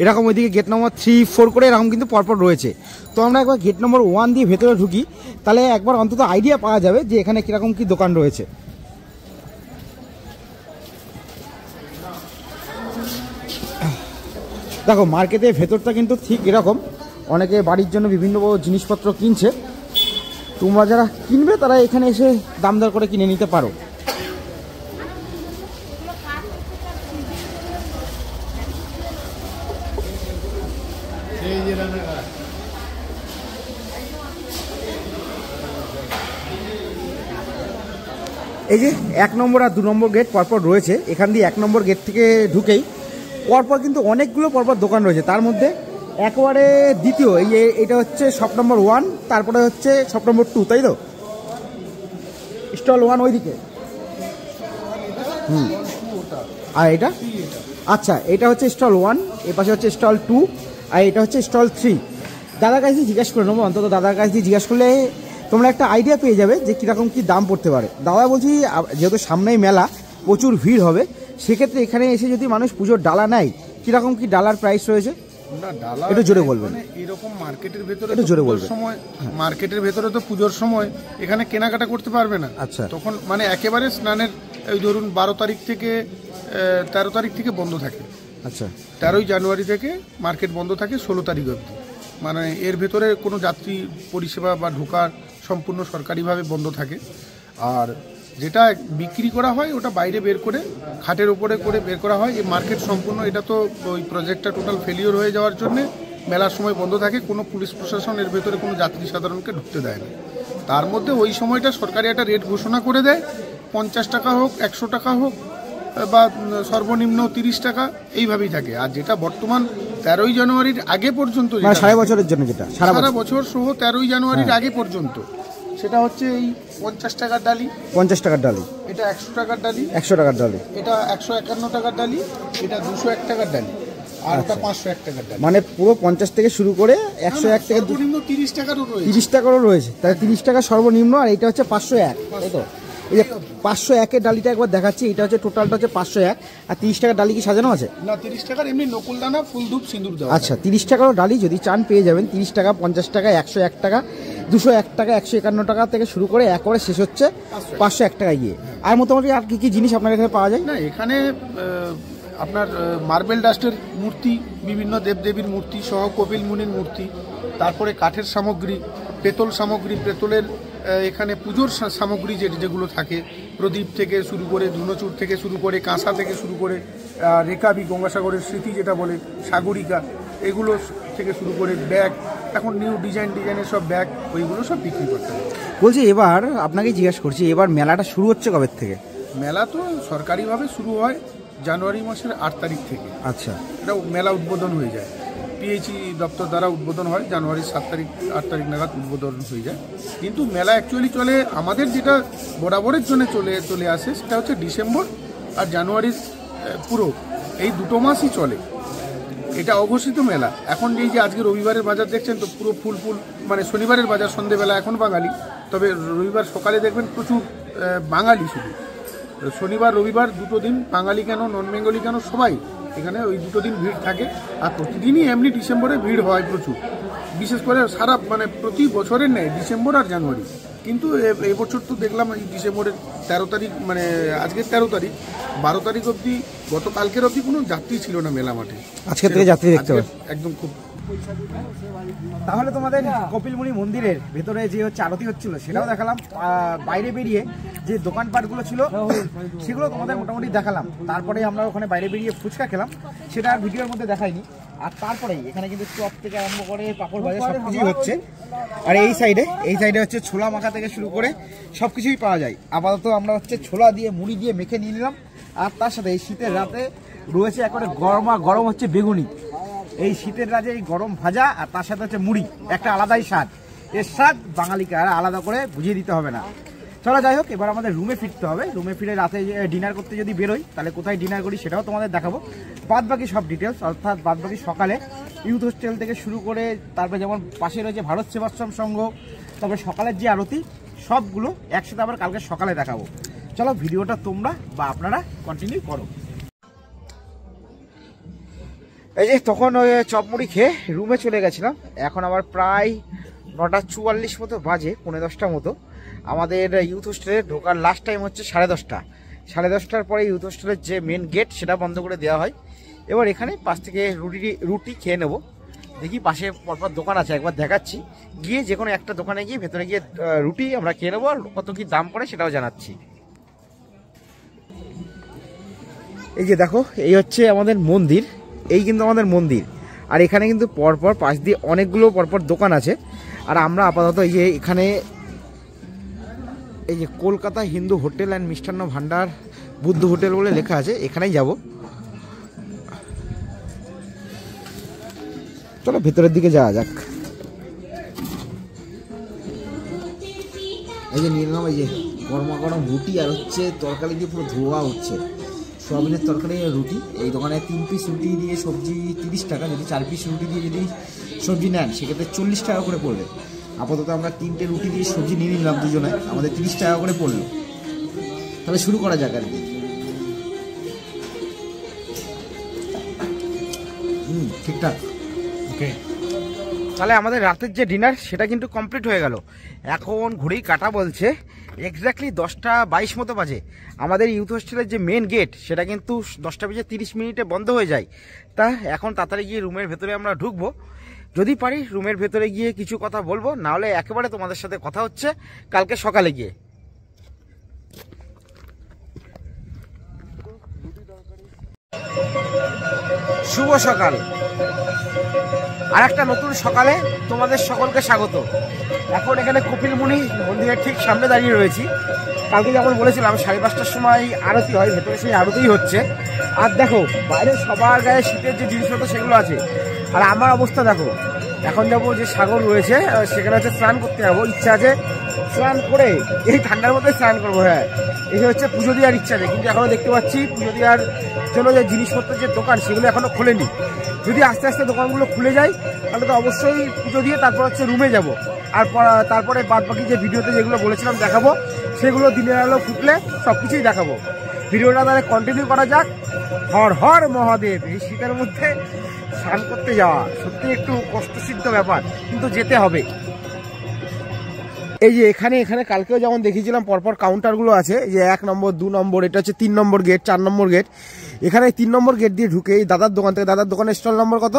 এরকম ওইদিকে গেট নম্বর 3, 4 করে এরকম কিন্তু পরপর রয়েছে। তো আমরা একবার গেট নম্বর 1 দিয়ে ভেতরে ঢুকি, তাহলে একবার অন্তত আইডিয়া পাওয়া যাবে যে এখানে কীরকম কী দোকান রয়েছে। দেখো মার্কেটের ভেতরটা কিন্তু ঠিক এরকম, অনেকে বাড়ির জন্য বিভিন্ন জিনিসপত্র কিনছে। তোমরা যারা কিনবে তারা এখানে এসে দাম দর করে কিনে নিতে পারো। এই যে 1 নম্বর আর 2 নম্বর গেট পরপর রয়েছে। এখান দিয়ে 1 নম্বর গেট থেকে ঢুকেই পরপর কিন্তু অনেকগুলো পরপর দোকান রয়েছে। তার মধ্যে একেবারে দ্বিতীয় এটা হচ্ছে শপ নম্বর 1, তারপরে হচ্ছে শপ নম্বর 2, তাই তো? স্টল 1 ওইদিকে, আর এটা আচ্ছা এটা হচ্ছে স্টল 1, এ পাশে হচ্ছে স্টল 2, আর এটা হচ্ছে স্টল 3। দাদার কাছ দিয়ে জিজ্ঞাসা করে নেবো, অন্তত দাদার কাছ দিয়ে জিজ্ঞাসা করলে তোমরা একটা আইডিয়া পেয়ে যাবে যে কীরকম কী দাম পড়তে পারে। দাদা বলছি যেহেতু সামনেই মেলা, প্রচুর ভিড় হবে, সেক্ষেত্রে এখানে এসে যদি মানুষ পুজোর ডালা নেয়, কীরকম কী ডালার প্রাইস রয়েছে একটু জোরে বলবেন। এরকম মার্কেটের ভেতরে একটু জোরে বলবেন। মার্কেটের ভেতরে তো পুজোর সময় এখানে কেনাকাটা করতে পারবে না। আচ্ছা, তখন মানে একেবারে স্নানের ওই ধরুন 12 তারিখ থেকে 13 তারিখ থেকে বন্ধ থাকে। আচ্ছা, 13ই জানুয়ারি থেকে মার্কেট বন্ধ থাকে 16 তারিখ অবধি। মানে এর ভেতরে কোনো যাত্রী পরিষেবা বা ঢোকার সম্পূর্ণ সরকারিভাবে বন্ধ থাকে। আর যেটা বিক্রি করা হয় ওটা বাইরে বের করে খাটের উপরে করে বের করা হয়। এই মার্কেট সম্পূর্ণ, এটা তো ওই প্রজেক্টটা টোটাল ফেলিওর হয়ে যাওয়ার জন্যে মেলার সময় বন্ধ থাকে, কোনো পুলিশ প্রশাসন এর ভেতরে কোনো যাত্রী সাধারণকে ঢুকতে দেয় না। তার মধ্যে ওই সময়টা সরকারি একটা রেট ঘোষণা করে দেয়, 50 টাকা হোক 100 টাকা হোক বা সর্বনিম্ন 30 টাকা, এইভাবেই থাকে। আর যেটা বর্তমান 13ই জানুয়ারির আগে পর্যন্ত, সারা বছরের জন্য যেটা সারা বছর সহ 13ই জানুয়ারির আগে পর্যন্ত, সেটা হচ্ছে এই 50 টাকার ডালি, 50 টাকার ডালি, এটা 100 টাকার ডালি, 100 টাকার ডালি, এটা 151 টাকার ডালি, এটা 201 টাকার ডালি, আর ওটা 501 টাকার ডালি। মানে পুরো 50 থেকে শুরু করে 101 থেকে সর্বনিম্ন 30 টাকারও রয়েছে, 30 টাকারও রয়েছে। তাহলে 30 টাকা সর্বনিম্ন, আর এটা হচ্ছে 501, তাই তো? এই যে 501 ডালিটা একবার দেখাচ্ছি, এটা হচ্ছে টোটালটা হচ্ছে 501। আর 30 টাকার ডালি কি সাজানো আছে? না, 30 টাকার এমনি নকুলদানা, ফুল ধূপ, সিঁদুর দেওয়া। আচ্ছা, 30 টাকারও ডালি যদি চান পেয়ে যাবেন। 30 টাকা, 50 টাকা, 101 টাকা, 201 টাকা, 151 টাকা থেকে শুরু করে একবারে শেষ হচ্ছে 501 টাকায় গিয়ে। আর মোটামুটি আর কি কি জিনিস আপনার এখানে পাওয়া যায়? না, এখানে আপনার মার্বেল ডাস্টের মূর্তি, বিভিন্ন দেবদেবীর মূর্তি সহ কপিল মুনির মূর্তি, তারপরে কাঠের সামগ্রী, পেতল সামগ্রী, পেতলের এখানে পুজোর সামগ্রী যেগুলো থাকে, প্রদীপ থেকে শুরু করে, ধুনোচুর থেকে শুরু করে, কাঁসা থেকে শুরু করে, রেকাবি, গঙ্গাসাগরের স্মৃতি যেটা বলে, সাগরিকা, এগুলো থেকে শুরু করে ব্যাগ, এখন নিউ ডিজাইনের সব ব্যাগ, ওইগুলো সব বিক্রি করতে হবে। বলছি, এবার আপনাকে জিজ্ঞাসা করছি, এবার মেলাটা শুরু হচ্ছে কবে থেকে? মেলা তো সরকারিভাবে শুরু হয় জানুয়ারি মাসের 8 তারিখ থেকে। আচ্ছা, এটা মেলা উদ্বোধন হয়ে যায়, পিএইচই দপ্তর দ্বারা উদ্বোধন হয়, জানুয়ারির 7 তারিখ 8 তারিখ নাগাদ উদ্বোধন হয়ে যায়। কিন্তু মেলা অ্যাকচুয়ালি চলে আমাদের যেটা বরাবরের জন্য চলে আসে, সেটা হচ্ছে ডিসেম্বর আর জানুয়ারির পুরো এই 2 মাসই চলে। এটা অঘোষিত মেলা। এখন এই যে আজকে রবিবারের বাজার দেখছেন তো পুরো ফুল, মানে শনিবারের বাজার সন্ধেবেলা এখন বাঙালি, তবে রবিবার সকালে দেখবেন প্রচুর বাঙালি। শুধু শনিবার রবিবার 2 দিন, বাঙালি কেন নন বেঙ্গলি কেন সবাই এখানে ওই 2 দিন ভিড় থাকে। আর প্রতিদিনই এমনি ডিসেম্বরে ভিড় হয় প্রচুর, বিশেষ করে সারা মানে প্রতি বছরের নেয় ডিসেম্বর আর জানুয়ারি। কিন্তু এবছর তো দেখলাম এই ডিসেম্বরের 13 তারিখ, মানে আজকের 13 তারিখ, 12 তারিখ অবধি, গতকালকের অবধি কোনো যাত্রী ছিল না মেলা মাঠে। আজকে থেকে যাত্রী দেখতে হবে একদম খুব। তাহলে তোমাদের কপিলমুনি মন্দিরের ভেতরে যে হচ্ছে আরতি হচ্ছিল সেটাও দেখালাম, বাইরে বেরিয়ে যে দোকানপাটগুলো ছিল সেগুলো তোমাদের মোটামুটি দেখালাম। তারপরে আমরা ওখানে বাইরে বেরিয়ে ফুচকা খেলাম, সেটা আর ভিডিওর মধ্যে দেখাইনি। আর তারপরেই এখানে কিন্তু চপ থেকে আরম্ভ করে পাপড় ভাজা সব কিছুই হচ্ছে। আর এই সাইডে হচ্ছে ছোলা মাখা থেকে শুরু করে সব কিছুই পাওয়া যায়। আপাতত আমরা হচ্ছে ছোলা দিয়ে মুড়ি দিয়ে মেখে নিয়ে নিলাম। আর তার সাথে এই শীতের রাতে রয়েছে একেবারে গরম হচ্ছে বেগুনি। এই শীতের রাতে এই গরম ভাজা আর তার সাথে হচ্ছে মুড়ি, একটা আলাদাই স্বাদ। এর স্বাদ বাঙালিকে আর আলাদা করে বুঝিয়ে দিতে হবে না। চলো যাই হোক, এবার আমাদের রুমে ফিরতে হবে। রুমে ফিরে রাতে ডিনার করতে যদি বেরোই, তাহলে কোথায় ডিনার করি সেটাও তোমাদের দেখাবো। বাদবাকি সব ডিটেলস, অর্থাৎ বাদবাকি সকালে ইউথ হোস্টেল থেকে শুরু করে, তারপরে যেমন পাশে রয়েছে ভারত সেবাশ্রম সংঘ, তারপরে সকালের যে আরতি, সবগুলো একসাথে আবার কালকে সকালে দেখাবো। চলো ভিডিওটা তোমরা বা আপনারা কন্টিনিউ করো। এই যে তখন ওই চপমুড়ি খেয়ে রুমে চলে গেছিলাম। এখন আবার প্রায় 9:44 মতো বাজে, 9:30 মতো। আমাদের ইউথ হোস্টেলে ঢোকার লাস্ট টাইম হচ্ছে 10:30। 10:30টার পরে ইউথ হোস্টেলের যে মেন গেট সেটা বন্ধ করে দেওয়া হয়। এবার এখানে পাশ থেকে রুটি খেয়ে নেব। দেখি পাশে পরপর দোকান আছে, একবার দেখাচ্ছি। গিয়ে যে কোনো একটা দোকানে গিয়ে ভেতরে গিয়ে রুটি আমরা খেয়ে নেবো, আর কত কি দাম পড়ে সেটাও জানাচ্ছি। এই যে দেখো, এই হচ্ছে আমাদের মন্দির, এই কিন্তু আমাদের মন্দির। আর এখানে কিন্তু পরপর পাশ দিয়ে অনেকগুলো পরপর দোকান আছে। আর আমরা আপাতত এই যে এখানে এই যে কলকাতা হিন্দু হোটেল অ্যান্ড মিষ্টান্ন ভান্ডার বুদ্ধ হোটেল বলে লেখা আছে, এখানেই যাব। চলো ভেতরের দিকে যাওয়া যাক। এই যে নিয়ে নিলাম এই যে গরম রুটি, আর হচ্ছে তরকারি দিয়ে পুরো ধোয়া হচ্ছে সোয়াবিনের তরকারি রুটি। এই দোকানে 3 পিস রুটি দিয়ে সবজি 30 টাকা, যদি 4 পিস রুটি দিয়ে যদি সবজি নেন সেক্ষেত্রে 40 টাকা করে পড়বে। আপাতত আমরা 3টে রুটি দিয়ে সবজি নিয়ে নিলাম দুজনে, আমাদের 30 টাকা করে পড়লো। তাহলে শুরু করা যাক আর কি। ঠিকঠাক, ওকে। তাহলে আমাদের রাতের যে ডিনার সেটা কিন্তু কমপ্লিট হয়ে গেল। এখন ঘড়ি কাটা বলছে এক্স্যাক্টলি 10:22 মতো বাজে। আমাদের ইউথ হোস্টেলের যে মেন গেট সেটা কিন্তু 10:30 বন্ধ হয়ে যায়। তা এখন তাড়াতাড়ি গিয়ে রুমের ভেতরে আমরা ঢুকবো। যদি পারি রুমের ভেতরে গিয়ে কিছু কথা বলবো, নাহলে একেবারে তোমাদের সাথে কথা হচ্ছে কালকে সকালে গিয়ে। শুভ সকাল। আর একটা নতুন সকালে তোমাদের সকলকে স্বাগত। এখন এখানে কপিলমুনি মন্দিরের ঠিক সামনে দাঁড়িয়ে রয়েছি। কালকে যেমন বলেছিলাম 5:30টার সময় আরতি হয়, ভেতরে সেই আরতিই হচ্ছে। আর দেখো বাইরে সবার গায়ে শীতের যে জিনিসপত্র সেগুলো আছে। আর আমার অবস্থা দেখো, এখন যাবো যে সাগর রয়েছে সেখানে হচ্ছে স্নান করতে যাবো, ইচ্ছা আছে স্নান করে এই ঠান্ডার মধ্যে স্নান করবো। হ্যাঁ, এই হচ্ছে পুজো দেওয়ার ইচ্ছা নেই, কিন্তু এখনো দেখতে পাচ্ছি পুজো দেওয়ার জন্য যে জিনিসপত্রের যে দোকান সেগুলো এখনো খোলেনি। যদি আস্তে আস্তে দোকানগুলো খুলে যায় তাহলে তো অবশ্যই পুজো দিয়ে তারপর হচ্ছে রুমে যাবো। আর তারপরে বাদ বাকি যে ভিডিওতে যেগুলো বলেছিলাম দেখাবো সেগুলো দিনের আলো ফুটলে সব কিছুই দেখাবো। ভিডিওটা তাহলে কন্টিনিউ করা যাক। হর হর মহাদেব। এই শীতের মধ্যে স্নান করতে যাওয়া সত্যি একটু কষ্টসিদ্ধ ব্যাপার, কিন্তু যেতে হবে। এই যে এখানে কালকেও যেমন দেখিয়েছিলাম পরপর কাউন্টারগুলো আছে, যে 1 নম্বর 2 নম্বর, এটা হচ্ছে 3 নম্বর গেট, 4 নম্বর গেট। এখানে 3 নম্বর গেট দিয়ে ঢুকে এই দাদার দোকান থেকে, দাদার দোকানের স্টল নম্বর কত?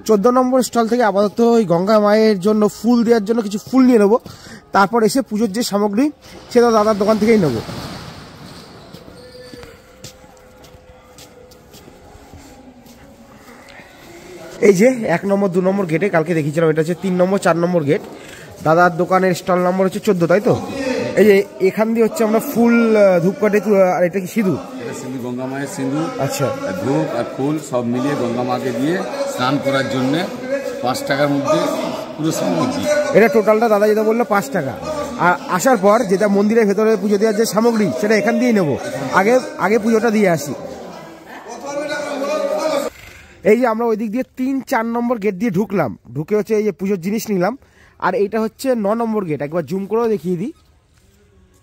14 নম্বর স্টল থেকে আপাতত ওই গঙ্গা মায়ের জন্য ফুল দেওয়ার জন্য কিছু ফুল নিয়ে নেবো। তারপর এসে পুজোর যে সামগ্রী সেটা দাদার দোকান থেকেই নেবো। এই যে 1 নম্বর 2 নম্বর গেটে কালকে দেখিয়েছিলাম, এটা হচ্ছে 3 নম্বর 4 নম্বর গেট। দাদার দোকানের স্টল নম্বর হচ্ছে 14, তাই তো? এই যে এখান দিয়ে হচ্ছে আমরা ফুল, ধূপকাঠি, আর এটা কি সিঁদুর? এটা সিঁদুর, গঙ্গা মায়ের সিঁদুর। আচ্ছা, ধূপ আর ফুল সব মিলিয়ে গঙ্গা মাকে দিয়ে স্নান করার জন্য 5 টাকার মধ্যে পুরো সামগ্রী। এটা টোটালটা দাদা যেটা বললো 5 টাকা। আর আসার পর যেটা মন্দিরের ভেতরে পুজো দেওয়ার যে সামগ্রী সেটা এখান দিয়েই নেবো। আগে পুজোটা দিয়ে আসি। এই যে আমরা ওই দিক দিয়ে 3-4 নম্বর গেট দিয়ে ঢুকলাম, ঢুকে হচ্ছে এই যে পুজোর জিনিস নিলাম। আর এইটা হচ্ছে 9 নম্বর গেট, একবার জুম করেও দেখিয়ে দিই।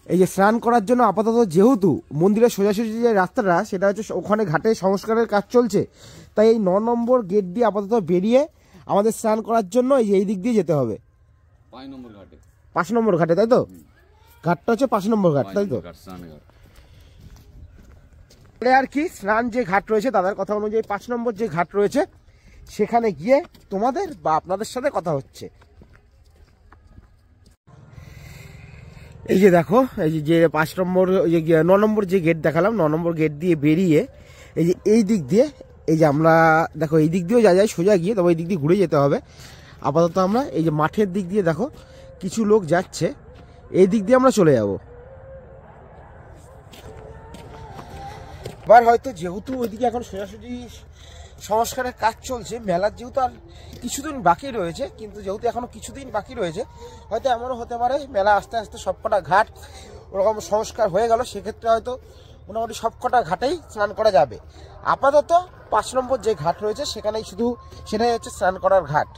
এই যে স্নান করার জন্য আপাতত যেহেতু মন্দিরের সোজাসুজি যে রাস্তাটা সেটা হচ্ছে ওখানে ঘাটে সংস্কারের কাজ চলছে, তাই এই 9 নম্বর গেট দিয়ে আপাতত বেরিয়ে আমাদের স্নান করার জন্য এই দিক দিয়ে যেতে হবে 5 নম্বর ঘাটে, তাই তো? ঘাটটা হচ্ছে 5 নম্বর ঘাট, তাই তো? আর কি স্নান যে ঘাট রয়েছে দাদার কথা অনুযায়ী 5 নম্বর যে ঘাট রয়েছে সেখানে গিয়ে তোমাদের বা আপনাদের সাথে কথা হচ্ছে। এই যে দেখো, এই যে 5 নম্বর, 9 নম্বর যে গেট দেখালাম, 9 নম্বর গেট দিয়ে বেরিয়ে এই যে এই দিক দিয়ে, এই যে আমরা দেখো এই দিক দিয়েও যায় সোজা গিয়ে, তবে এই দিক দিয়ে ঘুরে যেতে হবে। আপাতত আমরা এই যে মাঠের দিক দিয়ে দেখো কিছু লোক যাচ্ছে, এই দিক দিয়ে আমরা চলে যাব। এবার হয়তো যেহেতু ওইদিকে এখন সোজাসুজি সংস্কারের কাজ চলছে, মেলার যেহেতু আর কিছুদিন বাকি রয়েছে, কিন্তু যেহেতু এখনো কিছুদিন বাকি রয়েছে, হয়তো এমনও হতে পারে মেলা আস্তে আস্তে সবকটা ঘাট ওরকম সংস্কার হয়ে গেল, সেক্ষেত্রে হয়তো মোটামুটি সবকটা ঘাটেই স্নান করা যাবে। আপাতত 5 নম্বর যে ঘাট রয়েছে সেখানেই সেটাই হচ্ছে স্নান করার ঘাট।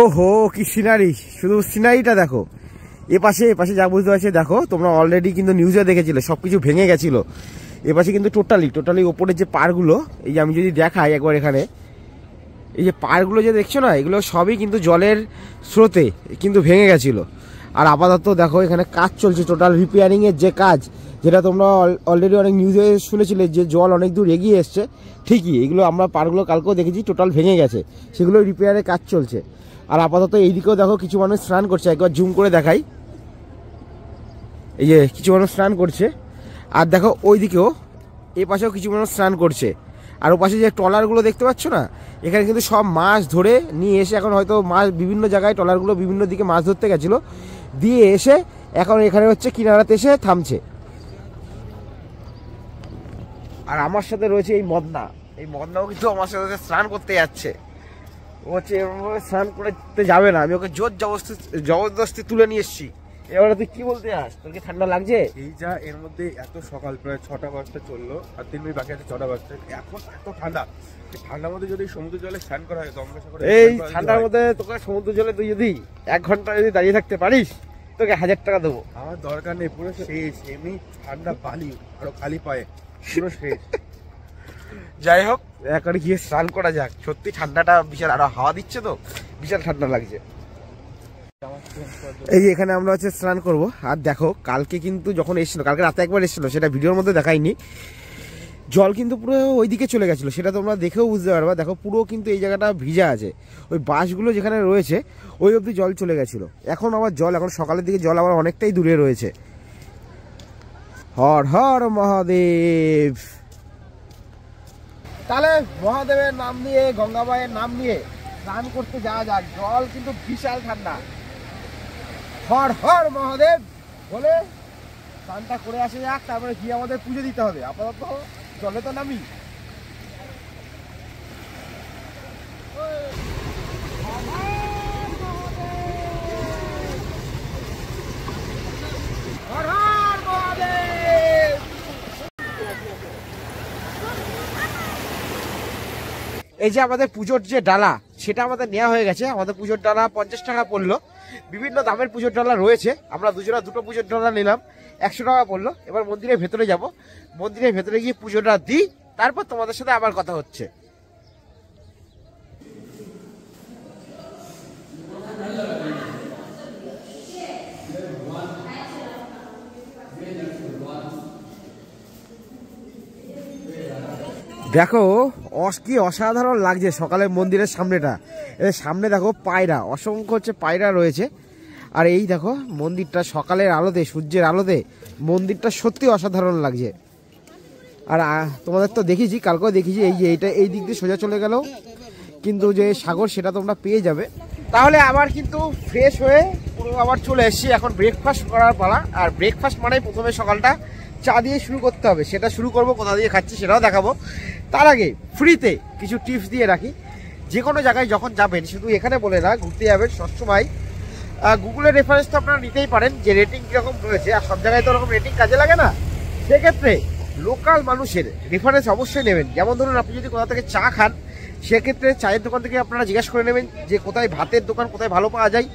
ওহো কি সিনারি, শুধু সিনারিটা দেখো। এপাশে যা বুঝতে পারছি দেখো, তোমরা অলরেডি কিন্তু নিউজে দেখেছিলে সবকিছু ভেঙে গেছিল। এপাশে কিন্তু টোটালি ওপরের যে পাড়গুলো, এই যে আমি যদি দেখাই একবার, এখানে এই যে পাড়গুলো যে দেখছো না, এগুলো সবই কিন্তু জলের স্রোতে কিন্তু ভেঙে গেছিল। আর আপাতত দেখো এখানে কাজ চলছে, টোটাল রিপেয়ারিং এর যে কাজ, যেটা তোমরা অলরেডি অনেক নিউজে শুনেছিলে যে জল অনেক দূর এগিয়ে এসছে, ঠিকই এগুলো আমরা পাড়গুলো কালকেও দেখেছি টোটাল ভেঙে গেছে, সেগুলো রিপেয়ারের কাজ চলছে। আর আপাতত এইদিকেও দেখো কিছু মানুষ স্নান করছে, একবার জুম করে দেখাই, এই যে কিছু মানুষ স্নান করছে। আর দেখো ওইদিকেও এ পাশেও কিছু মানুষ স্নান করছে। আর ও পাশে যে ট্রলারগুলো দেখতে পাচ্ছ না, এখানে কিন্তু সব মাছ ধরে নিয়ে এসে, এখন হয়তো মাছ বিভিন্ন জায়গায় ট্রলারগুলো বিভিন্ন দিকে মাছ ধরতে গেছিলো, দিয়ে এসে এখন এখানে হচ্ছে কিনারাতে এসে থামছে। আর আমার সাথে রয়েছে এই মদনাও কিন্তু আমার সাথে স্নান করতে যাচ্ছে। ও হচ্ছে এরকমভাবে স্নান করতে যাবে না, আমি ওকে জোর জবরদস্তি তুলে নিয়ে এসছি। এবারে তুই কি বলতে আস, তোর কি ঠান্ডা লাগছে? এই যা এর মধ্যে এত সকাল প্রায় 6টা বাজতে চললো, আর 3 মিনিট বাকি আছে 6টা বাজতে, এখন এত ঠান্ডা। ঠান্ডার মধ্যে যদি সমুদ্র জলে স্নান করা হয়, এই ঠান্ডার মধ্যে তোকে সমুদ্র জলে তুই যদি 1 ঘন্টা যদি দাঁড়িয়ে থাকতে পারিস, তোকে 1000 টাকা দেবো। আমার দরকার নেই, পুরো শেষ। এমনি ঠান্ডা বালি আরো খালি পায়ে পুরো শেষ। যাই হোক, এখন গিয়ে স্নান করা যাক। সত্যি ঠান্ডাটা বিশাল, আরো হাওয়া দিচ্ছে তো বিশাল ঠান্ডা লাগছে। এই যে এখানে আমরা হচ্ছে স্নান করব। আর দেখো কালকে কিন্তু যখন এসেছিল, কালকে রাতে একবার এসেছিল, সেটা ভিডিওর মধ্যে দেখাইনি, জল কিন্তু পুরো ওইদিকে চলে গেছিলো, সেটা তোমরা দেখেও বুঝতে পারবা। দেখো পুরো কিন্তু এই জায়গাটা ভিজা আছে, ওই বাঁশগুলো যেখানে রয়েছে ওই অবধি জল চলে গেছিলো। এখন আবার জল, এখন সকালের দিকে জল আবার অনেকটাই দূরে রয়েছে। হর হর মহাদেব। তাহলে মহাদেবের নাম নিয়ে, গঙ্গা মায়ের নাম নিয়ে স্নান করতে যাওয়া যাক। জল কিন্তু বিশাল ঠান্ডা। হর হর মহাদেব বলে স্নানটা করে আসে যাক, তারপরে গিয়ে আমাদের পুজো দিতে হবে। আপাতত জলে তো নামি। এই যে আমাদের পুজোর যে ডালা, সেটা আমাদের নেওয়া হয়ে গেছে। আমাদের পুজোর ডালা 50 টাকা পড়লো। বিভিন্ন দামের পুজোর ডালা রয়েছে। আমরা দুজনা দুটো পুজোর ডালা নিলাম, 100 টাকা পড়লো। এবার মন্দিরের ভেতরে যাব, মন্দিরের ভেতরে গিয়ে পুজোটা দিই, তারপর তোমাদের সাথে আবার কথা হচ্ছে। দেখো কি অসাধারণ লাগছে সকালের মন্দিরের সামনেটা। এর সামনে দেখো পায়রা, অসংখ্য হচ্ছে পায়রা রয়েছে। আর এই দেখো মন্দিরটা সকালের আলোতে, সূর্যের আলোতে মন্দিরটা সত্যি অসাধারণ লাগছে। আর তোমাদের তো দেখিয়েছি, কালকেও দেখিয়েছি। এই যে এইটা এই দিক দিয়ে সোজা চলে গেল কিন্তু যে সাগর, সেটা তোমরা পেয়ে যাবে। তাহলে আবার কিন্তু ফ্রেশ হয়ে পুরো আবার চলে এসেছি। এখন ব্রেকফাস্ট করার পালা। আর ব্রেকফাস্ট মানে প্রথমে সকালটা চা দিয়ে শুরু করতে হবে। সেটা শুরু করব, কোথা দিয়ে খাচ্ছি সেটাও দেখাবো। তার আগে ফ্রিতে কিছু টিপস দিয়ে রাখি। যে কোনো জায়গায় যখন যাবেন, শুধু এখানে বলে না, ঘুরতে যাবেন সবসময় গুগলের রেফারেন্স তো আপনারা নিতেই পারেন, যে রেটিং কীরকম রয়েছে। আর সব জায়গায় তো ওরকম রেটিং কাজে লাগে না। সেক্ষেত্রে লোকাল মানুষের রেফারেন্স অবশ্যই নেবেন। যেমন ধরুন আপনি যদি কোথা থেকে চা খান, সেক্ষেত্রে চায়ের দোকান থেকে আপনারা জিজ্ঞেস করে নেবেন যে কোথায় ভাতের দোকান কোথায় ভালো পাওয়া যায়।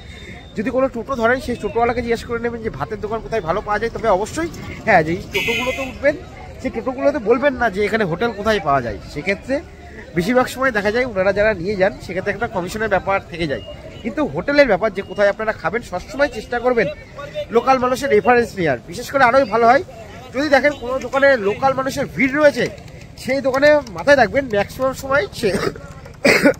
যদি কোনো টোটো ধরেন, সেই টোটোওয়ালাকে জিজ্ঞেস করে নেবেন যে ভাতের দোকান কোথায় ভালো পাওয়া যায়। তবে অবশ্যই হ্যাঁ, যেই টোটোগুলোতে উঠবেন, সেই টোটোগুলোতে বলবেন না যে এখানে হোটেল কোথায় পাওয়া যায়। সেক্ষেত্রে বেশিরভাগ সময় দেখা যায় ওনারা যারা নিয়ে যান, সেক্ষেত্রে একটা কমিশনের ব্যাপার থেকে যায়। কিন্তু হোটেলের ব্যাপার, যে কোথায় আপনারা খাবেন, সবসময় চেষ্টা করবেন লোকাল মানুষের রেফারেন্স নেওয়ার। বিশেষ করে আরোই ভালো হয় যদি দেখেন কোনো দোকানে লোকাল মানুষের ভিড় রয়েছে, সেই দোকানে মাথায় রাখবেন ম্যাক্সিমাম সময়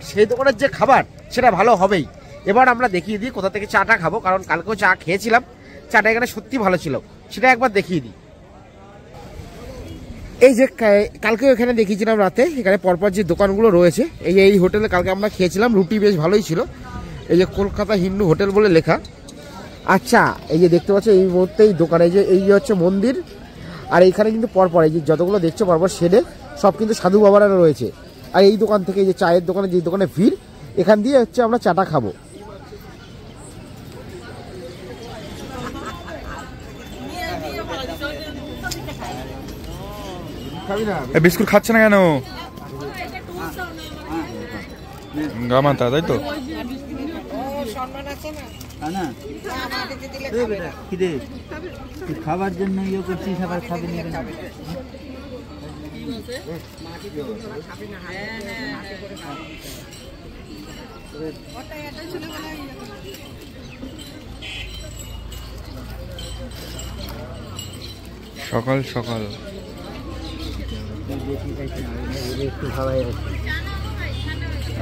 সেই দোকানের যে খাবার সেটা ভালো হবেই। এবার আমরা দেখিয়ে দিই কোথা থেকে চাটা খাবো, কারণ কালকেও চা খেয়েছিলাম, চাটা এখানে সত্যি ভালো ছিল, সেটা একবার দেখিয়ে দিই। এই যে কালকেও এখানে দেখিয়েছিলাম রাতে, এখানে পরপর যে দোকানগুলো রয়েছে, এই হোটেলে কালকে আমরা খেয়েছিলাম, রুটি বেশ ভালোই ছিল। এই যে কলকাতা হিন্দু হোটেল বলে লেখা। আচ্ছা, এই যে দেখতে পাচ্ছ এই মুহূর্তে এই দোকানে, এই যে হচ্ছে মন্দির। আর এইখানে কিন্তু পরপর এই যে যতগুলো দেখছো পরপর শেডে সব কিন্তু সাধু বাবারা রয়েছে। আর এই দোকান থেকে, এই যে চায়ের দোকানে, যে দোকানে ভিড়, এখান দিয়ে হচ্ছে আমরা চাটা খাবো। বিস্কুট খাচ্ছে না কেন? গামাতা, তাই তো? খাবার জন্য ইয়ে করছিস, আবার খাবে না। সকাল সকাল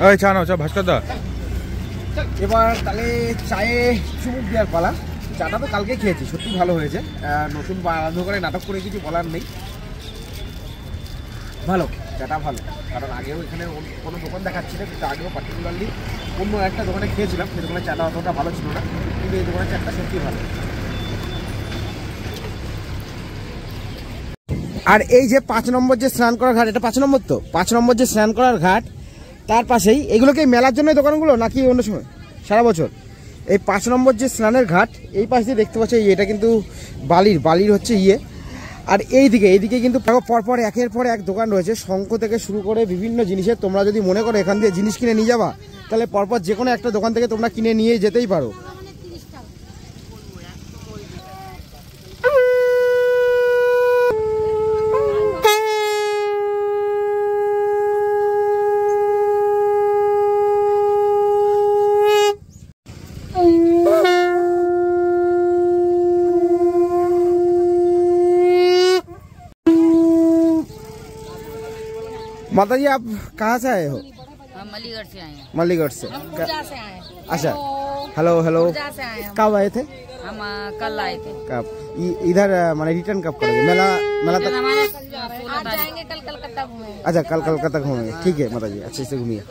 ওই চা নাও, চা ভাস্কর দা। এবার তাহলে চায়ে চুমুক দেওয়ার পালা। চাটা তো কালকে খেয়েছি, সত্যি ভালো হয়েছে। নতুন আরম্ভ করে নাটক করে কিছু বলার নেই, ভালো চাটা ভালো। কারণ আগেও এখানে কোনো দোকান দেখাচ্ছি না, কিন্তু আগেও পার্টিকুলারলি অন্য একটা দোকানে খেয়েছিলাম, সেই দোকানের চাটা অতটা ভালো ছিল না, কিন্তু এই দোকানের চাটা সত্যি ভালো। আর এই যে 5 নম্বর যে স্নান করার ঘাট, এটা 5 নম্বর তো, 5 নম্বর যে স্নান করার ঘাট, তার পাশেই এগুলোকে মেলার জন্য দোকানগুলো নাকি অন্য সময় সারা বছর? এই 5 নম্বর যে স্নানের ঘাট, এই পাশ দিয়ে দেখতে পাচ্ছ এটা কিন্তু বালির হচ্ছে ইয়ে। আর এইদিকে কিন্তু পরপর একের পর এক দোকান রয়েছে, শঙ্খ থেকে শুরু করে বিভিন্ন জিনিসের। তোমরা যদি মনে করো এখান দিয়ে জিনিস কিনে নিয়ে যাবা, তাহলে পরপর যে কোনো একটা দোকান থেকে তোমরা কিনে নিয়ে যেতেই পারো। माता जी आप कहाँ से आए हो? हम मलीगढ़ से आए हैं। मलीगढ़ से। हम पूजा से आए हैं। अच्छा, हेलो हेलो, से आए हम। कब आए थे? हम कल आए थे। कब इधर माने रिटर्न कब करोगे? मेला मेला तक आज जाएंगे, कल कलकत्ता घूमेंगे। अच्छा, कल कलकत्ता घूमेंगे, ठीक है माता जी, अच्छे से घूमिए।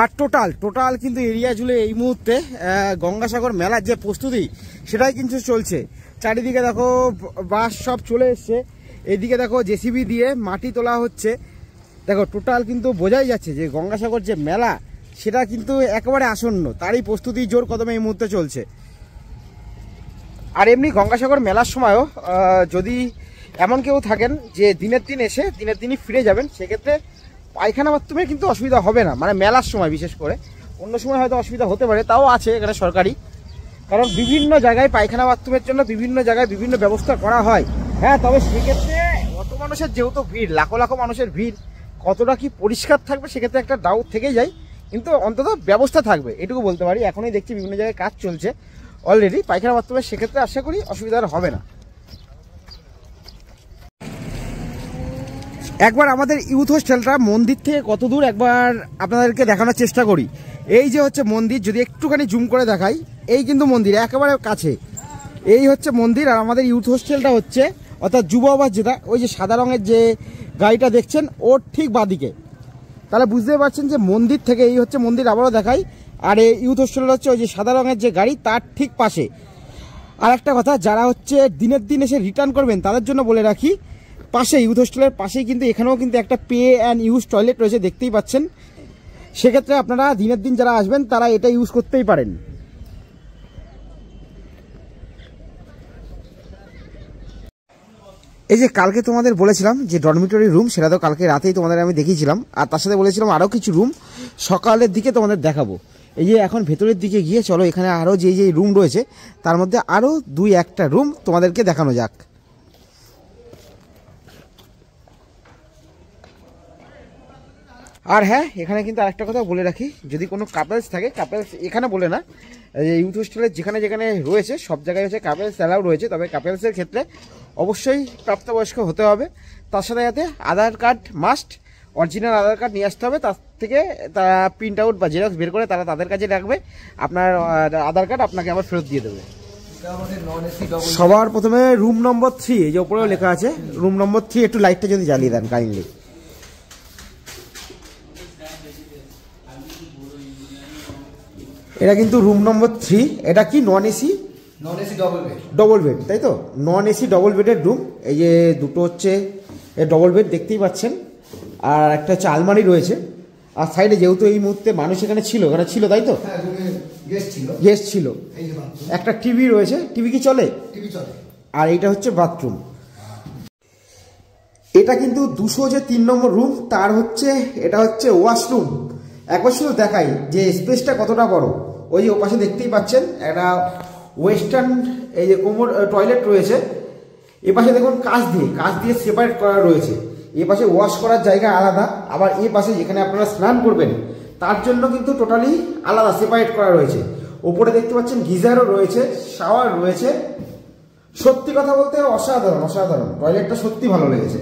আর টোটাল কিন্তু এরিয়া জুড়ে এই মুহূর্তে গঙ্গাসাগর মেলার যে প্রস্তুতি সেটাই কিন্তু চলছে। চারিদিকে দেখো বাস সব চলে এসছে, এইদিকে দেখো জেসিবি দিয়ে মাটি তোলা হচ্ছে। দেখো টোটাল কিন্তু বোঝাই যাচ্ছে যে গঙ্গাসাগর যে মেলা সেটা কিন্তু একেবারে আসন্ন, তারই প্রস্তুতি জোর কদমে এই মুহূর্তে চলছে। আর এমনি গঙ্গাসাগর মেলার সময়ও যদি এমন কেউ থাকেন যে দিনের দিন এসে দিনের দিনই ফিরে যাবেন, সেক্ষেত্রে পায়খানা বাথরুমে কিন্তু অসুবিধা হবে না, মানে মেলার সময় বিশেষ করে। অন্য সময় হয়তো অসুবিধা হতে পারে, তাও আছে এখানে সরকারি, কারণ বিভিন্ন জায়গায় পায়খানা বাথরুমের জন্য বিভিন্ন জায়গায় বিভিন্ন ব্যবস্থা করা হয়। হ্যাঁ, তবে সেক্ষেত্রে অত মানুষের যেহেতু ভিড়, লাখো লাখো মানুষের ভিড়, কতটা কি পরিষ্কার থাকবে সেক্ষেত্রে একটা ডাউট থেকেই যায়, কিন্তু অন্তত ব্যবস্থা থাকবে এটুকু বলতে পারি। এখনই দেখছি বিভিন্ন জায়গায় কাজ চলছে অলরেডি পায়খানা বাথরুমের, সেক্ষেত্রে আশা করি অসুবিধা হবে না। একবার আমাদের ইউথ হোস্টেলটা মন্দির থেকে কত দূর একবার আপনাদেরকে দেখানোর চেষ্টা করি। এই যে হচ্ছে মন্দির, যদি একটুখানি জুম করে দেখাই, এই কিন্তু মন্দির একেবারে কাছে, এই হচ্ছে মন্দির। আর আমাদের ইউথ হোস্টেলটা হচ্ছে অর্থাৎ যুব আবাস, যেটা ওই যে সাদা রঙের যে গাড়িটা দেখছেন ওর ঠিক বাদিকে, তাহলে বুঝতে পারছেন যে মন্দির থেকে এই হচ্ছে মন্দির। আবারও দেখাই, আর এই ইউথ হোস্টেলটা হচ্ছে ওই যে সাদা রঙের যে গাড়ি তার ঠিক পাশে। আর একটা কথা, যারা হচ্ছে দিনের দিন এসে রিটার্ন করবেন তাদের জন্য বলে রাখি, পাশে ইউথ হোস্টেলের পাশেই কিন্তু এখানেও কিন্তু একটা পে অ্যান্ড ইউজ টয়লেট রয়েছে, দেখতেই পাচ্ছেন। সেক্ষেত্রে আপনারা দিনের দিন যারা আসবেন তারা এটা ইউজ করতেই পারেন। এই যে কালকে তোমাদের বলেছিলাম যে ডরমিটরি রুম, সেটা তো কালকে রাতেই তোমাদের আমি দেখিয়েছিলাম, আর তার সাথে বলেছিলাম আরও কিছু রুম সকালের দিকে তোমাদের দেখাবো। এই যে এখন ভেতরের দিকে গিয়ে চলো, এখানে আরও যে যে রুম রয়েছে তার মধ্যে আরও 2-1টা রুম তোমাদেরকে দেখানো যাক। আর হ্যাঁ, এখানে কিন্তু আরেকটা কথা বলে রাখি, যদি কোনো কাপেলস থাকে, কাপেলস এখানে বলে না, ইউথ হোস্টেলের যেখানে যেখানে রয়েছে সব জায়গায় হচ্ছে কাপেলস অ্যালাউ রয়েছে, তবে কাপেলসের ক্ষেত্রে অবশ্যই প্রাপ্তবয়স্ক হতে হবে। তার সাথে সাথে আধার কার্ড মাস্ট, অরিজিনাল আধার কার্ড নিয়ে আসতে হবে, তার থেকে তারা প্রিন্ট আউট বা জেরক্স বের করে তারা তাদের কাছে রাখবে, আপনার আধার কার্ড আপনাকে আবার ফেরত দিয়ে দেবে। সবার প্রথমে রুম নম্বর 3, এই যে উপরেও লেখা আছে রুম নম্বর 3, একটু লাইটটা যদি জ্বালিয়ে দেন কাইন্ডলি। এটা কিন্তু রুম নম্বর 3, এটা কি নন এসি ডবল বেড, তাই তো? নন এসি ডবল বেডের রুম। এই যে দুটো হচ্ছে ডবল বেড দেখতেই পাচ্ছেন, আর একটা হচ্ছে আলমারি রয়েছে। আর সাইডে যেহেতু এই মুহূর্তে মানুষ এখানে ছিল তাই তো, গেস্ট ছিল, একটা টিভি রয়েছে। টিভি কি চলে? আর এইটা হচ্ছে বাথরুম। এটা কিন্তু 203 নম্বর রুম, তার হচ্ছে এটা হচ্ছে ওয়াশরুম। একবার শুধু দেখাই যে স্পেসটা কতটা বড়। ওই যে ওপাশে দেখতেই পাচ্ছেন একটা ওয়েস্টার্ন এই যে কোমর টয়লেট রয়েছে, এপাশে দেখুন কাঁচ দিয়ে সেপারেট করা রয়েছে। এ পাশে ওয়াশ করার জায়গা আলাদা, আবার এই পাশে যেখানে আপনারা স্নান করবেন তার জন্য কিন্তু টোটালি আলাদা সেপারেট করা রয়েছে। ওপরে দেখতে পাচ্ছেন গিজারও রয়েছে, শাওয়ার রয়েছে। সত্যি কথা বলতে অসাধারণ টয়লেটটা সত্যি ভালো লেগেছে।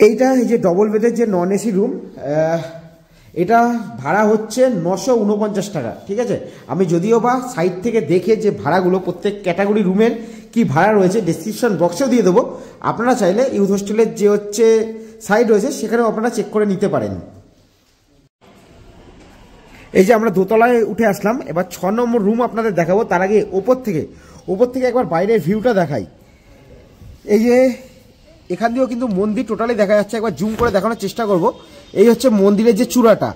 এইটা এই যে ডবল বেডের যে নন এসি রুম, এটা ভাড়া হচ্ছে 949 টাকা, ঠিক আছে? আমি যদিও বা সাইট থেকে দেখে যে ভাড়াগুলো প্রত্যেক ক্যাটাগরি রুমের কি ভাড়া রয়েছে ডেসক্রিপশন বক্সেও দিয়ে দেবো, আপনারা চাইলে ইউথ হোস্টেলের যে হচ্ছে সাইট রয়েছে সেখানেও আপনারা চেক করে নিতে পারেন। এই যে আমরা দোতলায় উঠে আসলাম, এবার 6 নম্বর রুম আপনাদের দেখাবো। তার আগে ওপর থেকে একবার বাইরের ভিউটা দেখাই। এই যে এখান দিয়েও কিন্তু মন্দির টোটালি দেখা যাচ্ছে, একবার জুম করে দেখানোর চেষ্টা করব। এই হচ্ছে মন্দিরের যে চূড়াটা,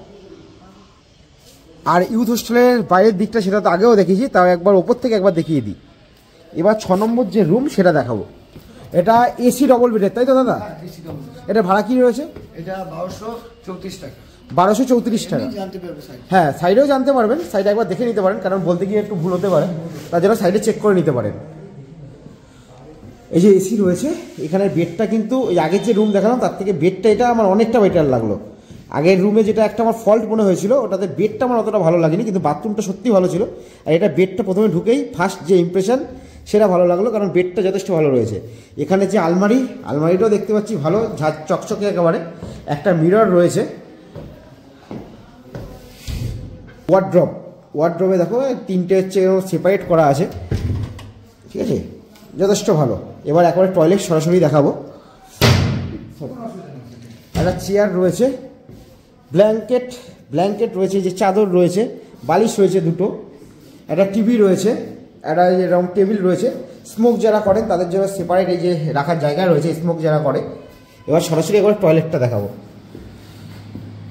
আর ইউথ হোস্টেলের বাইরের দিকটা সেটা তো আগেও দেখিয়েছি, তাও একবার ওপর থেকে একবার দেখিয়ে দিই। এবার 6 নম্বর যে রুম সেটা দেখাবো। এটা এসি ডবল বেডের, তাই তো দাদা? এটা ভাড়া কি রয়েছে? এটা 1234 টাকা। 1234 টাকা। হ্যাঁ, সাইডেও জানতে পারবেন, সাইডে একবার দেখে নিতে পারেন, কারণ বলতে গিয়ে একটু ভুল হতে পারে, তার জন্য সাইডে চেক করে নিতে পারেন। এই যে এসি রয়েছে, এখানে বেডটা কিন্তু ওই আগের যে রুম দেখালাম তার থেকে বেডটা এটা আমার অনেকটা বেটার লাগলো। আগের রুমে যেটা একটা আমার ফল্ট মনে হয়েছিল, ওটাতে বেডটা আমার অতটা ভালো লাগেনি, কিন্তু বাথরুমটা সত্যি ভালো ছিল। আর এটা বেডটা প্রথমে ঢুকেই ফার্স্ট যে ইমপ্রেশন সেটা ভালো লাগলো, কারণ বেডটা যথেষ্ট ভালো রয়েছে। এখানে যে আলমারিটাও দেখতে পাচ্ছি ভালো, চকচকে একেবারে। একটা মিরর রয়েছে। ওয়ার্ড্রবে দেখো 3টে হচ্ছে সেপারেট করা আছে, ঠিক আছে, যথেষ্ট ভালো। এবার একবারে টয়লেট সরাসরি দেখাবো। একটা চেয়ার রয়েছে, ব্ল্যাঙ্কেট রয়েছে, যে চাদর রয়েছে, বালিশ রয়েছে 2টো, একটা টিভি রয়েছে, একটা এরকম টেবিল রয়েছে। স্মোক যারা করেন তাদের জন্য সেপারেট এই যে রাখার জায়গা রয়েছে, স্মোক যারা করে। এবার সরাসরি একবার টয়লেটটা দেখাবো।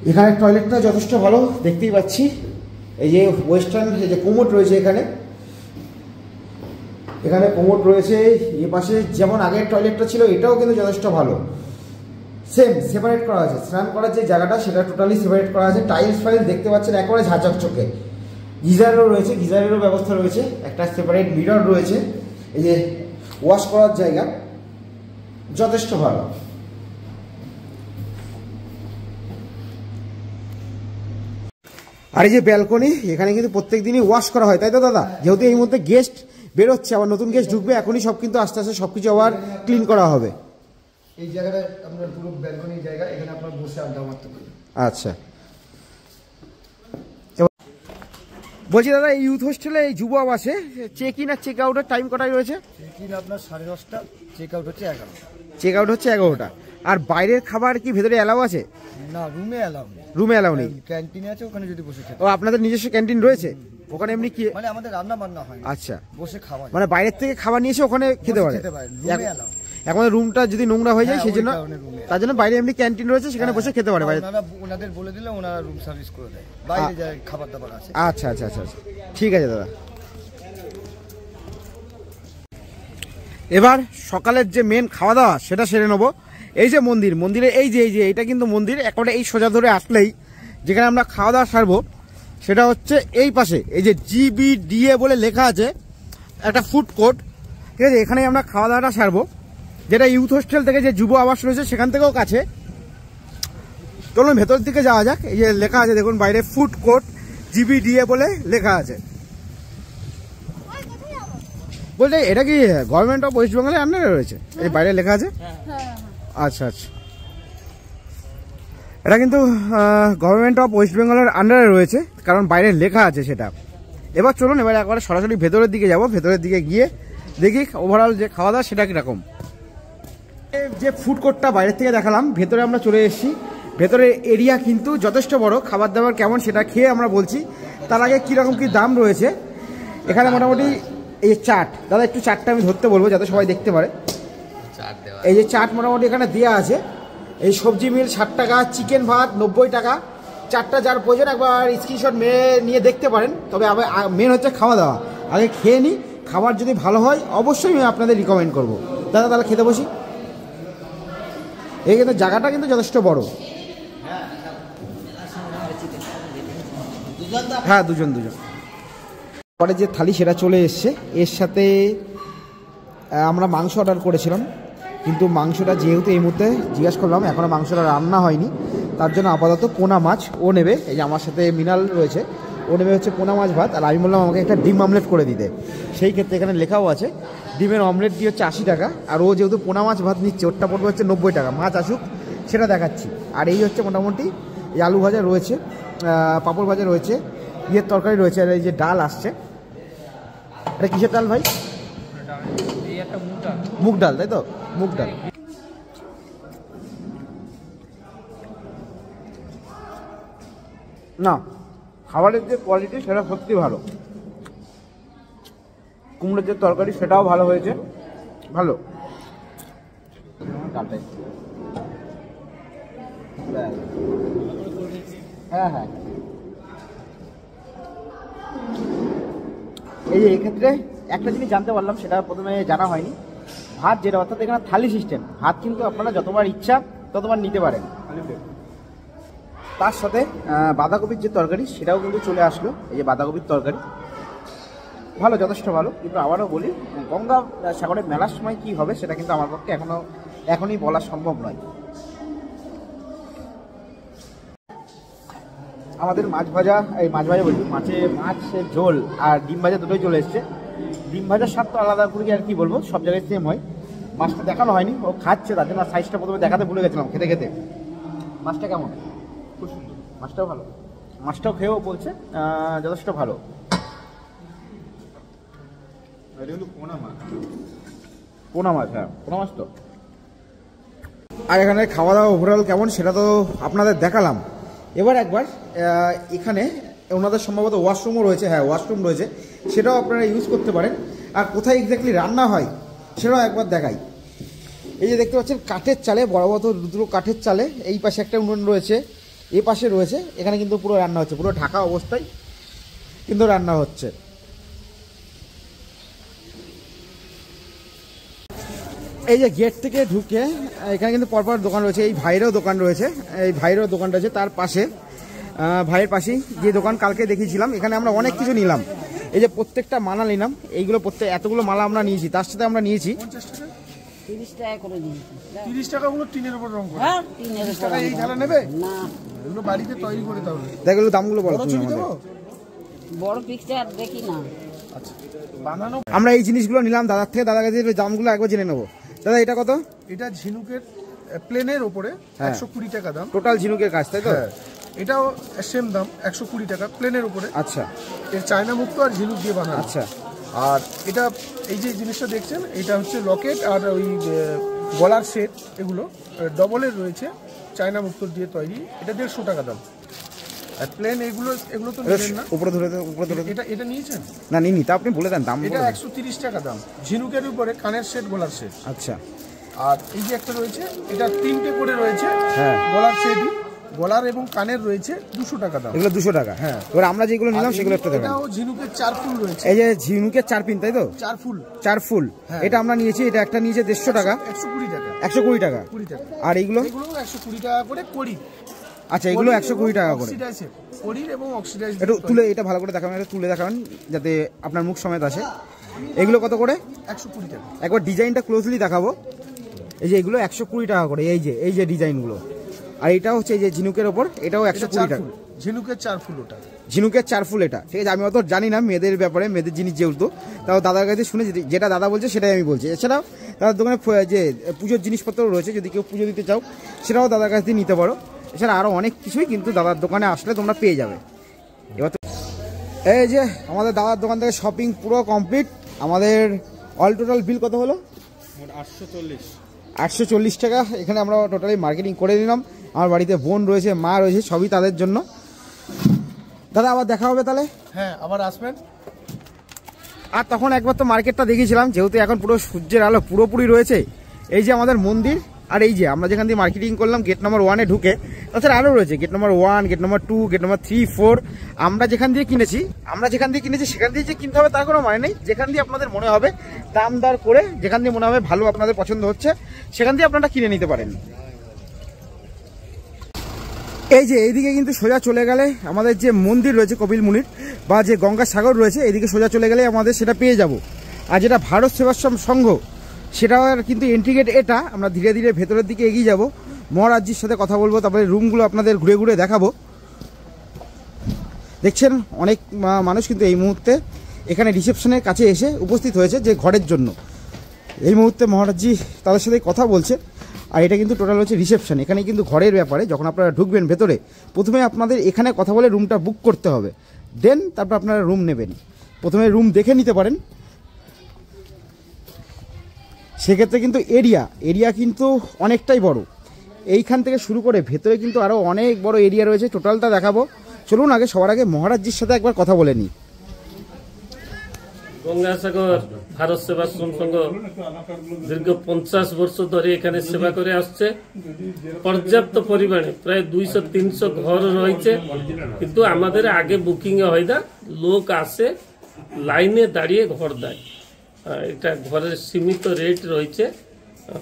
এখানে টয়লেটটা যথেষ্ট ভালো দেখতেই পাচ্ছি। এই যে ওয়েস্টার্ন এই যে কোমোড রয়েছে, এখানে কোমোড রয়েছে। এ পাশে যেমন আগের টয়লেটটা ছিল, এটাও কিন্তু যথেষ্ট ভালো, সেম সেপারেট করা আছে। স্নান করার যে জায়গাটা সেটা টোটালি সেপারেট করা আছে। টাইলস দেখতে পাচ্ছেন একেবারে ঝাঁচকচকে। গিজারও রয়েছে, গিজারেরও ব্যবস্থা রয়েছে। একটা সেপারেট মিরর রয়েছে, এই যে ওয়াশ করার জায়গা, যথেষ্ট ভালো। আর এই যে ব্যালকনি, এখানে কিন্তু প্রত্যেক দিনই ওয়াশ করা হয়, তাই তো দাদা? যেহেতু এই মধ্যে গেস্ট বেরোচ্ছে, আবার নতুন গেস্ট ঢুকবে, এখনই সব কিন্তু আস্তে আস্তে সবকিছু আবার ক্লিন করা হবে। এই জায়গাটা আপনার পুরো ব্যালকনি জায়গা, এখানে আপনার বসে আড্ডা মারতে পারেন। আচ্ছা, বলছি দাদা, এই ইউথ হোস্টেলে এই যুব আবাসে চেক ইন আর চেক আউটের টাইম কটায় রয়েছে? চেক ইন আপনার 10:30টা, চেক আউট হচ্ছে 11টা। চেক আউট হচ্ছে 11টা। আর বাইরের খাবার কি ভেতরে অ্যালাউ আছে? না, রুমে অ্যালাউ নেই। রুমে অ্যালাউ নেই, ক্যান্টিন আছে, ওখানে যদি বসে খেতে। ও, আপনাদের নিজস্ব ক্যান্টিন রয়েছে ওখানে? এমনি কি মানে আমাদের রান্না বান্না হয়? আচ্ছা, বসে খাওয়া, মানে বাইরের থেকে খাবার নিয়ে এসে ওখানে খেতে পারে। রুমে অ্যালাউ। এখন রুমটা যদি নোংরা হয়ে যায় সেই জন্য, তার জন্য বাইরে এমনি ক্যান্টিন রয়েছে, সেখানে বসে খেতে পারে। বাইরে ওনাদের বলে দিলে ওনারা রুম সার্ভিস করে দেয়, বাইরে যায় খাবার দাবার আছে। আচ্ছা আচ্ছা আচ্ছা, ঠিক আছে দাদা। এবার সকালের যে মেন খাওয়া দাওয়া সেটা সেরে নেবো। এই যে মন্দিরে এই যে এইটা কিন্তু মন্দির, একেবারে এই সোজা ধরে আসলেই যেখানে আমরা খাওয়া দাওয়া সারবো সেটা হচ্ছে এই পাশে, এই যে GBDA বলে লেখা আছে, একটা ফুড কোর্ট, ঠিক আছে। এখানেই আমরা খাওয়া দাওয়াটা সারবো, যেটা ইউথ হোস্টেল থেকে যে যুব আবাস রয়েছে সেখান থেকেও কাছে। চলুন ভেতর দিকে যাওয়া যাক। এই যে লেখা আছে দেখুন বাইরে, ফুড কোর্ট GBDA বলে লেখা আছে। বলতে এটা কি গভর্নমেন্ট অফ ওয়েস্ট বেঙ্গলের আন্ডারে রয়েছে? এই বাইরে লেখা আছে। আচ্ছা আচ্ছা, এটা কিন্তু গভর্নমেন্ট অফ ওয়েস্ট বেঙ্গলের আন্ডারে রয়েছে, কারণ বাইরে লেখা আছে সেটা। এবার চলুন এবার একবারে সরাসরি ভেতরের দিকে যাব। ভেতরের দিকে গিয়ে দেখি ওভারঅল যে খাওয়া দাওয়া সেটা কীরকম। যে ফুড কোর্টটা বাইরের থেকে দেখালাম, ভেতরে আমরা চলে এসেছি। ভেতরে এরিয়া কিন্তু যথেষ্ট বড়। খাবার দাবার কেমন সেটা খেয়ে আমরা বলছি। তার আগে কীরকম কী দাম রয়েছে এখানে। মোটামুটি এই যে চাট, দাদা একটু চাটটা আমি ধরতে বলবো যাতে সবাই দেখতে পারে। এই যে চাট মোটামুটি এখানে দেওয়া আছে। এই সবজি মিল 60 টাকা, চিকেন ভাত 90 টাকা। চারটা যার প্রয়োজন একবার স্ক্রিনশট নিয়ে দেখতে পারেন। তবে মেন হচ্ছে খাওয়া দাওয়া, আগে খেয়ে নিই। খাবার যদি ভালো হয় অবশ্যই আমি আপনাদের রিকমেন্ড করবো। দাদা তাহলে খেতে বসি। এই কিন্তু জায়গাটা কিন্তু যথেষ্ট বড়। হ্যাঁ, দুজন। পরে যে থালি সেটা চলে এসছে। এর সাথে আমরা মাংস অর্ডার করেছিলাম, কিন্তু মাংসটা যেহেতু এই মুহূর্তে জিজ্ঞাসা করলাম এখনও মাংসটা রান্না হয়নি, তার জন্য আপাতত পোনা মাছ ও নেবে। এই যে আমার সাথে মিনাল রয়েছে, ও নেবে হচ্ছে পোনা মাছ ভাত। আর আমি বললাম আমাকে একটা ডিম অমলেট করে দিতে। সেই ক্ষেত্রে এখানে লেখাও আছে ডিমের অমলেট দিয়ে হচ্ছে 80 টাকা। আর ও যেহেতু পোনা মাছ ভাত নিচ্ছে, ওরটা পড়বে হচ্ছে 90 টাকা। মাছ আসুক সেটা দেখাচ্ছি। আর এই হচ্ছে মোটামুটি এই আলু ভাজা রয়েছে, পাঁপড় ভাজা রয়েছে, ইয়ের তরকারি রয়েছে। আর এই যে ডাল আসছে, এটা কিসের ডাল ভাই? মুগ ডাল, তাই তো? মুগ ডাল। না, খাবারের যে কোয়ালিটি সেটা সত্যি ভালো। কুমড়োর যে তরকারি সেটাও ভালো হয়েছে, ভালো। হ্যাঁ, এই যে এক্ষেত্রে একটা জিনিস জানতে পারলাম, সেটা প্রথমে জানা হয়নি। ভাত যেটা, অর্থাৎ এখানে থালি সিস্টেম। ভাত কিন্তু আপনারা যতবার ইচ্ছা ততবার নিতে পারেন। তার সাথে বাঁধাকপির যে তরকারি সেটাও কিন্তু চলে আসলো। এই যে বাঁধাকপির তরকারি ভালো, যথেষ্ট ভালো। কিন্তু আবারও বলি, গঙ্গা সাগরের মেলার সময় কি হবে সেটা কিন্তু আমার পক্ষে এখনই বলা সম্ভব নয়। আমাদের মাছ ভাজা বলছি, মাছের ঝোল আর ডিম ভাজা দুটোই চলে এসছে। ডিম ভাজার স্বাদ তো আলাদা করে আর কি বলবো, সব জায়গায় সেম হয়। মাছটা দেখানো হয়নি, ও খাচ্ছে, তার জন্য সাইজটা প্রথমে দেখাতে ভুলে গেছিলাম খেতে খেতে। মাছটা কেমন? খুব সুন্দর, মাছটাও ভালো, মাছটাও খেয়েও বলছে যথেষ্ট ভালো। পোনা মাছ, হ্যাঁ পোনা মাছ তো। আর এখানে খাওয়া দাওয়া ওভারঅল কেমন সেটা তো আপনাদের দেখালাম। এবার একবার এখানে ওনাদের সম্ভবত ওয়াশরুমও রয়েছে, হ্যাঁ ওয়াশরুম রয়েছে, সেটাও আপনারা ইউজ করতে পারেন। আর কোথায় এক্স্যাক্টলি রান্না হয় সেটাও একবার দেখাই। এই যে দেখতে পাচ্ছেন কাঠের চালে, বড় বড় দুটো কাঠের চালে, এই পাশে একটা উনুন রয়েছে, এ পাশে রয়েছে, এখানে কিন্তু পুরো রান্না হচ্ছে, পুরো ঢাকা অবস্থায় কিন্তু রান্না হচ্ছে। এই যে গেট থেকে ঢুকে এখানে কিন্তু পরপর দোকান রয়েছে, এই ভাইয়েরও দোকান রয়েছে, এই ভাইয়েরও দোকান রয়েছে, তার পাশে ভাইয়ের পাশেই যে দোকান কালকে দেখিয়েছিলাম, এখানে আমরা অনেক কিছু নিলাম। এই যে প্রত্যেকটা মালা নিলাম, এইগুলো এতগুলো মালা আমরা নিয়েছি, তার সাথে আমরা নিয়েছি 30 টাকা করে দিয়েছি। 30 টাকা গুলো টিনের উপর রং করে। হ্যাঁ, টিনের উপর টাকা এই ঝালা নেবে না, এগুলো বাড়িতে তৈরি করে দাও। দেখো দামগুলো বলো তুমি আমাদের। বড় পিকচার দেখি না। আচ্ছা বানানো, আমরা এই জিনিসগুলো নিলাম দাদার থেকে, দাদার কাছে দামগুলো একবার জেনে নেবো। দাদা এটা কত? এটা ঝিনুকের প্লেনের উপরে 120 টাকা দাম, টোটাল ঝিনুকের কাজ, তাই তো? এটাও সেম দাম 120 টাকা প্লেনের উপরে। আচ্ছা, এর চায়না মুক্ত আর ঝিনুক দিয়ে বানানো। আচ্ছা, আর এটা এই যে জিনিসটা দেখছেন, এটা হচ্ছে লকেট আর ওই গলার সেট, এগুলো ডবলের রয়েছে, চায়না মুক্ত দিয়ে তৈরি। এটা 150 টাকা দাম। আর প্লেন এগুলো তো নেবেন না। উপরে ধরে এটা নিয়েছেন? না নিনি, তা আপনি বলে দেন দাম। এটা 130 টাকা দাম, ঝিনুকের উপরে কানের সেট, গলার সেট। আচ্ছা, আর এই যে একটা রয়েছে, এটা 3টে করে রয়েছে, গলার সেটই, গলার এবং কানের রয়েছে 200 টাকা দাম। এগুলো 200 টাকা। হ্যাঁ, এবার আমরা যেগুলো নিলাম সেগুলো একটু দেখান। এটাও ঝিনুকের 4 ফুল রয়েছে। এই যে ঝিনুকের 4 পিন, তাই তো? 4 ফুল। এটা আমরা নিয়েছি, এটা একটা নিয়েছে 150 টাকা, 120 টাকা, 120 টাকা। আর এইগুলো 120 টাকা করে করি। আচ্ছা, এগুলো 120 টাকা করে করির এবং অক্সিডাইজ। একটু তুলে এটা ভালো করে দেখাবেন, একটু তুলে দেখাবেন যাতে আপনার মুখ সমেত আসে। এগুলো কত করে? 120 টাকা। একবার ডিজাইনটা ক্লোজলি দেখাবো। এই যে এগুলো 120 টাকা করে, এই যে ডিজাইনগুলো। আর এটা হচ্ছে এই যে ঝিনুকের ওপর, এটাও 120 টাকা। ঝিনুকের 4 ফুল, ওটা ঝিনুকের 4 ফুল। এটা ঠিক আছে, আমি অত জানি না মেয়েদের ব্যাপারে, মেয়েদের জিনিস যেহেতু, তাও দাদার কাছে শুনে যেটা দাদা বলছে সেটাই আমি বলছি। এছাড়াও দাদার দোকানে যে পুজোর জিনিসপত্র রয়েছে, যদি কেউ পুজো দিতে চাও সেটাও দাদার কাছ থেকে নিতে পারো। এছাড়া আরও অনেক কিছুই কিন্তু দাদার দোকানে আসলে তোমরা পেয়ে যাবে। এবার তো এই যে আমাদের দাদার দোকান থেকে শপিং পুরো কমপ্লিট। আমাদের অল টোটাল বিল কত হলো? 840 টাকা। এখানে আমরা টোটালি মার্কেটিং করে নিলাম। আমার বাড়িতে বোন রয়েছে, মা রয়েছে, সবই তাদের জন্য। দাদা আবার দেখা হবে তাহলে? হ্যাঁ, আবার আসবেন। আর তখন একবার তো মার্কেটটা দেখিয়েছিলাম, যেহেতু এখন পুরো সূর্যের আলো পুরোপুরি রয়েছে। এই যে আমাদের মন্দির, আর এই যে আমরা যেখান দিয়ে মার্কেটিং করলাম গেট নম্বর 1-এ ঢুকে, তাছাড়া আরও রয়েছে gate number 1, gate number 2, gate number 3, 4। আমরা যেখান দিয়ে কিনেছি সেখান দিয়ে যে কিনতে হবে তার কোনো মানে নেই। যেখান দিয়ে আপনাদের মনে হবে দাম দর করে, যেখান দিয়ে মনে হবে ভালো আপনাদের পছন্দ হচ্ছে, সেখান দিয়ে আপনারা কিনে নিতে পারেন। এই যে এইদিকে কিন্তু সোজা চলে গেলে আমাদের যে মন্দির রয়েছে কপিল মুনির, বা যে গঙ্গাসাগর রয়েছে, এইদিকে সোজা চলে গেলে আমাদের সেটা পেয়ে যাব। আর যেটা ভারত সেবাশ্রম সংঘ, সেটাও কিন্তু এন্ট্রি গেট এটা। আমরা ধীরে ধীরে ভেতরের দিকে এগিয়ে যাব, মহারাজজির সাথে কথা বলবো, তারপরে রুমগুলো আপনাদের ঘুরে ঘুরে দেখাবো। দেখছেন অনেক মানুষ কিন্তু এই মুহূর্তে এখানে রিসেপশনের কাছে এসে উপস্থিত হয়েছে যে ঘরের জন্য। এই মুহূর্তে মহারাজজি তাদের সাথে কথা বলছে। আর এটা কিন্তু টোটাল হচ্ছে রিসেপশন। এখানে কিন্তু ঘরের ব্যাপারে যখন আপনারা ঢুকবেন ভেতরে, প্রথমে আপনাদের এখানে কথা বলে রুমটা বুক করতে হবে, দেন তারপর আপনারা রুম নেবেন। প্রথমে রুম দেখে নিতে পারেন। সেক্ষেত্রে কিন্তু এরিয়া কিন্তু অনেকটাই বড়। এইখান থেকে শুরু করে ভেতরে কিন্তু আরও অনেক বড় এরিয়া রয়েছে, টোটালটা দেখাবো। চলুন আগে সবার আগে মহারাজজির সাথে একবার কথা বলে নিই। গঙ্গাসাগর ভারত সেবাশ্রম সংঘ দীর্ঘ 50 বছর ধরে এখানে সেবা করে আসছে। পর্যাপ্ত পরিমাণে প্রায় 200-300 ঘর রয়েছে, কিন্তু আমাদের আগে বুকিং হয় না, লোক আসে লাইনে দাঁড়িয়ে ঘর দেয়। এটা ঘরের সীমিত রেট রয়েছে,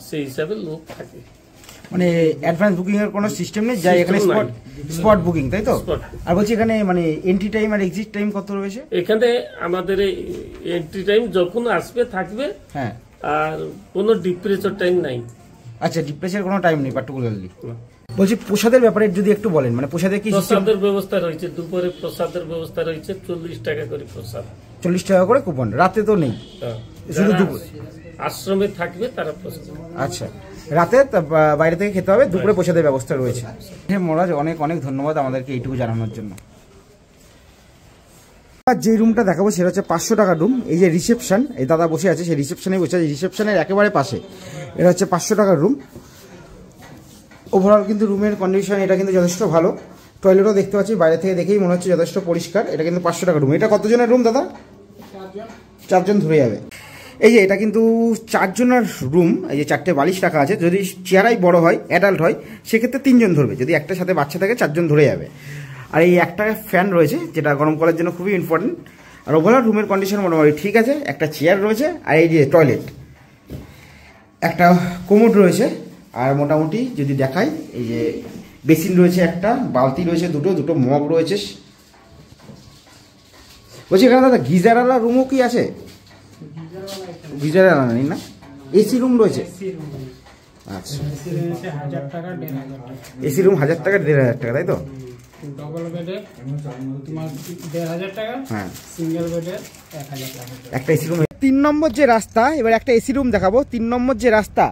সেই হিসাবে লোক থাকে। মানে অ্যাডভান্স বুকিং এর কোনো সিস্টেম নেই, যাই এখানে স্পট বুকিং, তাই তো? আর বলছি এখানে মানে এন্ট্রি টাইম আর এক্সিট টাইম কত রয়েছে? এখানে আমাদের এন্ট্রি টাইম যখন আসবে থাকবে, হ্যাঁ, আর কোনো ডিপ্রেচার টাইম নাই। আচ্ছা, ডিপ্রেচার কোনো টাইম নেই পার্টিকুলারলি। বলছি প্রসাদের ব্যাপারে যদি একটু বলেন, মানে প্রসাদের কি প্রসাদের ব্যবস্থা রয়েছে? দুপুরে প্রসাদের ব্যবস্থা রয়েছে, 40 টাকা করে প্রসাদ। 40 টাকা করে কুপন, রাতে তো নেই, শুধু দুপুর আশ্রমে থাকবে তারা প্রসাদ। আচ্ছা, রাতে বাইরে থেকে খেতে হবে, দুপুরে প্রসাদের ব্যবস্থা রয়েছে। হ্যাঁ মহারাজ, অনেক অনেক ধন্যবাদ আমাদেরকে এইটুকু জানানোর জন্য। যে রুমটা দেখাবো সেটা হচ্ছে 500 টাকার রুম। এই যে রিসেপশন, এই দাদা বসে আছে, সেই রিসেপশনে বসে আছে, রিসেপশনের একেবারে পাশে। এটা হচ্ছে 500 টাকার রুম। ওভারঅল কিন্তু রুমের কন্ডিশন এটা কিন্তু যথেষ্ট ভালো। টয়লেটও দেখতে পাচ্ছি, বাইরে থেকে দেখেই মনে হচ্ছে যথেষ্ট পরিষ্কার। এটা কিন্তু 500 টাকার রুম। এটা কতজনের রুম দাদা? 4 জন ধরে যাবে। এই যে এটা কিন্তু 4 জনের রুম। এই যে 4টে বালিশ রাখা আছে, যদি চেয়ারাই বড় হয়, অ্যাডাল্ট হয়, সেক্ষেত্রে 3 জন ধরবে, যদি একটার সাথে বাচ্চা থাকে 4 জন ধরে যাবে। আর এই একটা ফ্যান রয়েছে, যেটা গরম করার জন্য খুবই ইম্পর্টেন্ট। আর ওভারঅল রুমের কন্ডিশন মোটামুটি ঠিক আছে। একটা চেয়ার রয়েছে, আর এই যে টয়লেট, একটা কোমোড রয়েছে। আর মোটামুটি যদি দেখাই, এই যে বেসিন রয়েছে, একটা বালতি রয়েছে, দুটো মগ রয়েছে। বলছি এখানে দাদা গিজারওয়ালা রুমও কি আছে? গিজারওয়ালা নেই না, এসি রুম রয়েছে। আচ্ছা, এসি রুম 1000 টাকা 1500 টাকা, তাই তো? ডবল বেডে তোমার 1500 টাকা, হ্যাঁ, সিঙ্গেল বেডে 1000 টাকা একটা এসি রুম। 3 নম্বর যে রাস্তা, এবার একটা এসি রুম দেখাবো। 3 নম্বর যে রাস্তা,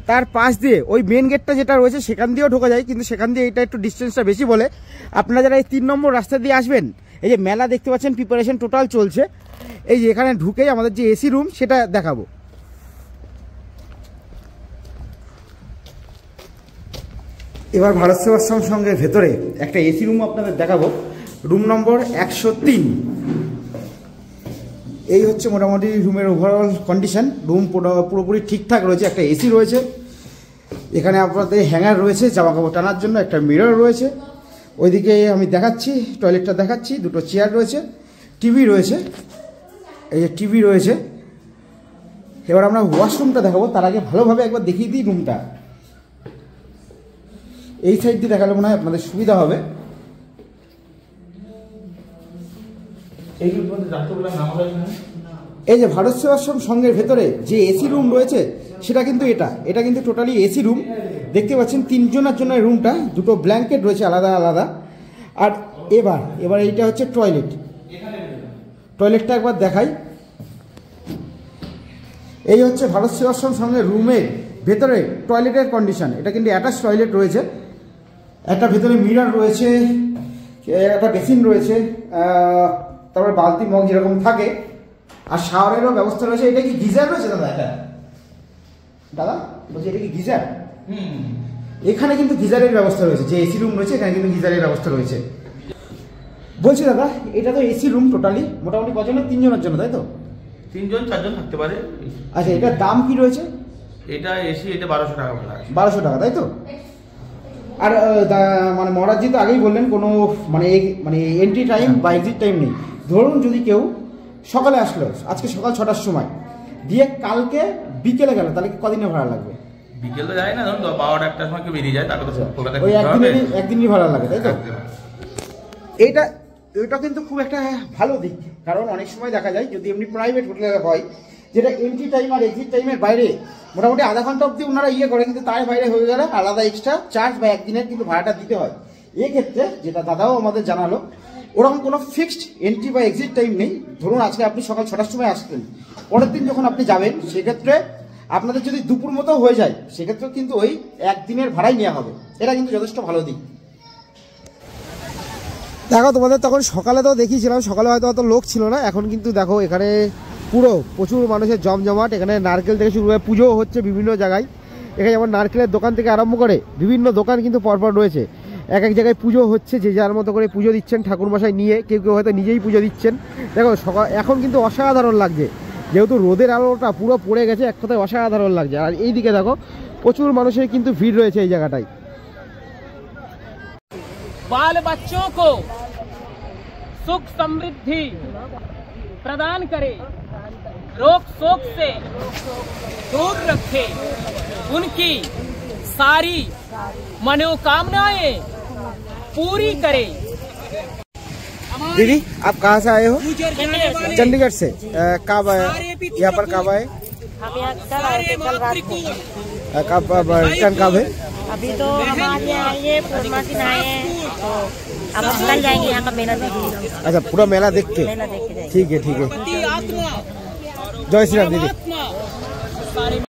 তার পাশ দিয়ে ওই মেন গেটটা যেটা রয়েছে সেখান দিয়েও ঢোকা যায়, কিন্তু সেখান দিয়ে এটা একটু ডিস্টেন্সটা বেশি বলে আপনারা যারা এই 3 নম্বর রাস্তা দিয়ে আসবেন, এই যে মেলা দেখতে পাচ্ছেন, প্রিপারেশন টোটাল চলছে। এই যে এখানে ঢুকেই আমাদের যে এসি রুম সেটা দেখাবো। এবার ভারত সেবাশ্রম সংঘের ভেতরে একটা এসি রুম আপনাদের দেখাবো, রুম নম্বর 103। এই হচ্ছে মোটামুটি রুমের ওভারঅল কন্ডিশন। রুম পুরোপুরি ঠিকঠাক রয়েছে। একটা এসি রয়েছে, এখানে আপনাদের হ্যাঙ্গার রয়েছে জামা কাপড় টানার জন্য, একটা মিরর রয়েছে। ওইদিকে আমি দেখাচ্ছি, টয়লেটটা দেখাচ্ছি, 2টো চেয়ার রয়েছে, টিভি রয়েছে, এই যে টিভি রয়েছে। এবার আমরা ওয়াশরুমটা দেখাবো, তার আগে ভালোভাবে একবার দেখিয়ে দিই রুমটা। এই সাইড দিয়ে দেখালে মনে হয় আপনাদের সুবিধা হবে। এই যে ভারত সেবাশ্রম সংঘের ভেতরে যে এসি রুম রয়েছে সেটা কিন্তু এটা কিন্তু টোটালি এসি রুম। দেখতে পাচ্ছেন 3 জনের জন্য রুমটা, 2টো ব্ল্যাঙ্কেট রয়েছে আলাদা আলাদা। আর এবার এইটা হচ্ছে টয়লেটটা একবার দেখাই। এই হচ্ছে ভারত সেবাশ্রম সংঘের রুমের ভেতরে টয়লেটের কন্ডিশন। এটা কিন্তু অ্যাটাচ টয়লেট রয়েছে, একটা ভেতরে মিরর রয়েছে, একটা বেসিন রয়েছে, তারপরে বালতি মগ যেরকম থাকে, আর শাওয়ারেরও ব্যবস্থা রয়েছে। এটা কি গিজার রয়েছে দাদা? দাদা বলছি এটা কি গিজার? এখানে কিন্তু গিজারের ব্যবস্থা রয়েছে। যে এসি রুম রয়েছে এখানে কিন্তু গিজারের ব্যবস্থা রয়েছে। বলছি দাদা, এটা তো এসি রুম টোটালি মোটামুটি কজনের? 3 জনের জন্য, তাই তো? 3 জন 4 জন থাকতে পারে। আচ্ছা, এটার দাম কি রয়েছে? এটা এসি, এটা 1200 টাকা ভাড়া। 1200 টাকা, তাই তো? আর মানে মহারাজজি তো আগেই বললেন কোনো মানে এন্ট্রি টাইম বা এক্সিট টাইম নেই। ধরুন যদি কেউ সকালে আসলো, আজকে সকাল 6টার সময় দিয়ে কালকে বিকেলে গেল, তাহলে কদিনের ভাড়া লাগবে? বিকেলে যায় না, ধরুন 12-1টার সময় বেরিয়ে যায়, তারপরে কলকাতা ওই একদিনেরই ভাড়া লাগে, তাই তো? এটা কিন্তু খুব একটা ভালো দিক, কারণ অনেক সময় দেখা যায় যদি এমনি প্রাইভেট হোটেলে হয়, যেটা এন্ট্রি টাইম আর এক্সিট টাইমের বাইরে মোটামুটি আধা ঘন্টা অবধি ওনারা করে, কিন্তু তার বাইরে হয়ে গেলে আলাদা এক্সট্রা চার্জ বা একদিনের কিন্তু ভাড়াটা দিতে হয়। এক্ষেত্রে যেটা দাদাও আমাদের জানালো, ওরকম কোনো ফিক্সড এন্ট্রি বা এক্সিট টাইম নেই। ধরুন আজকে আপনি সকাল 6টার সময় আসতেন, পরের দিন যখন আপনি যাবেন সেক্ষেত্রে আপনাদের যদি দুপুর মতো হয়ে যায় সেক্ষেত্রে কিন্তু ওই একদিনের ভাড়াই নেওয়া হবে। এটা কিন্তু যথেষ্ট ভালো দিক। দেখো তোমাদের তখন সকালে তো দেখিয়েছিলাম, সকালে হয়তো অত লোক ছিল না, এখন কিন্তু দেখো এখানে পুরো প্রচুর মানুষের জমজমাট। এখানে নারকেল থেকে শুরু করে পুজোও হচ্ছে বিভিন্ন জায়গায়। এখানে যেমন নারকেলের দোকান থেকে আরম্ভ করে বিভিন্ন দোকান কিন্তু পরপর রয়েছে। এক এক জায়গায় পুজো হচ্ছে, যে যার মতো করে পুজো দিচ্ছেন ঠাকুরমশাই নিয়ে, কেউ কেউ হয়তো নিজেই পুজো দিচ্ছেন। দেখো এখন কিন্তু অসাধারণ লাগছে, যেহেতু রোদের আলোটা পুরো পড়ে গেছে, এক কথায় অসাধারণ লাগছে। আর এই দিকে দেখো প্রচুর মানুষের কিন্তু ভিড় রয়েছে এই জায়গাটায়। बाल बच्चों को सुख समृद्धि प्रदान करे, रोग शोक से दूर रखे, उनकी सारी मनोकामनाएं पूरी करे। दीदी आप कहाँ से आए हो? चंडीगढ़ से। कब आए यहाँ पर? कब आए? हम यहाँ कल आए थे, कल रात को। कब रिटर्न कब है? अभी तो हमारे यहाँ आइए पूर्णिमा दिन आए हैं, तो अब हम कल जाएंगे यहाँ का मेला देखने। अच्छा, पूरा मेला देख के? मेला देख के जाएंगे। ठीक है, ठीक है। जय श्री राम दीदी।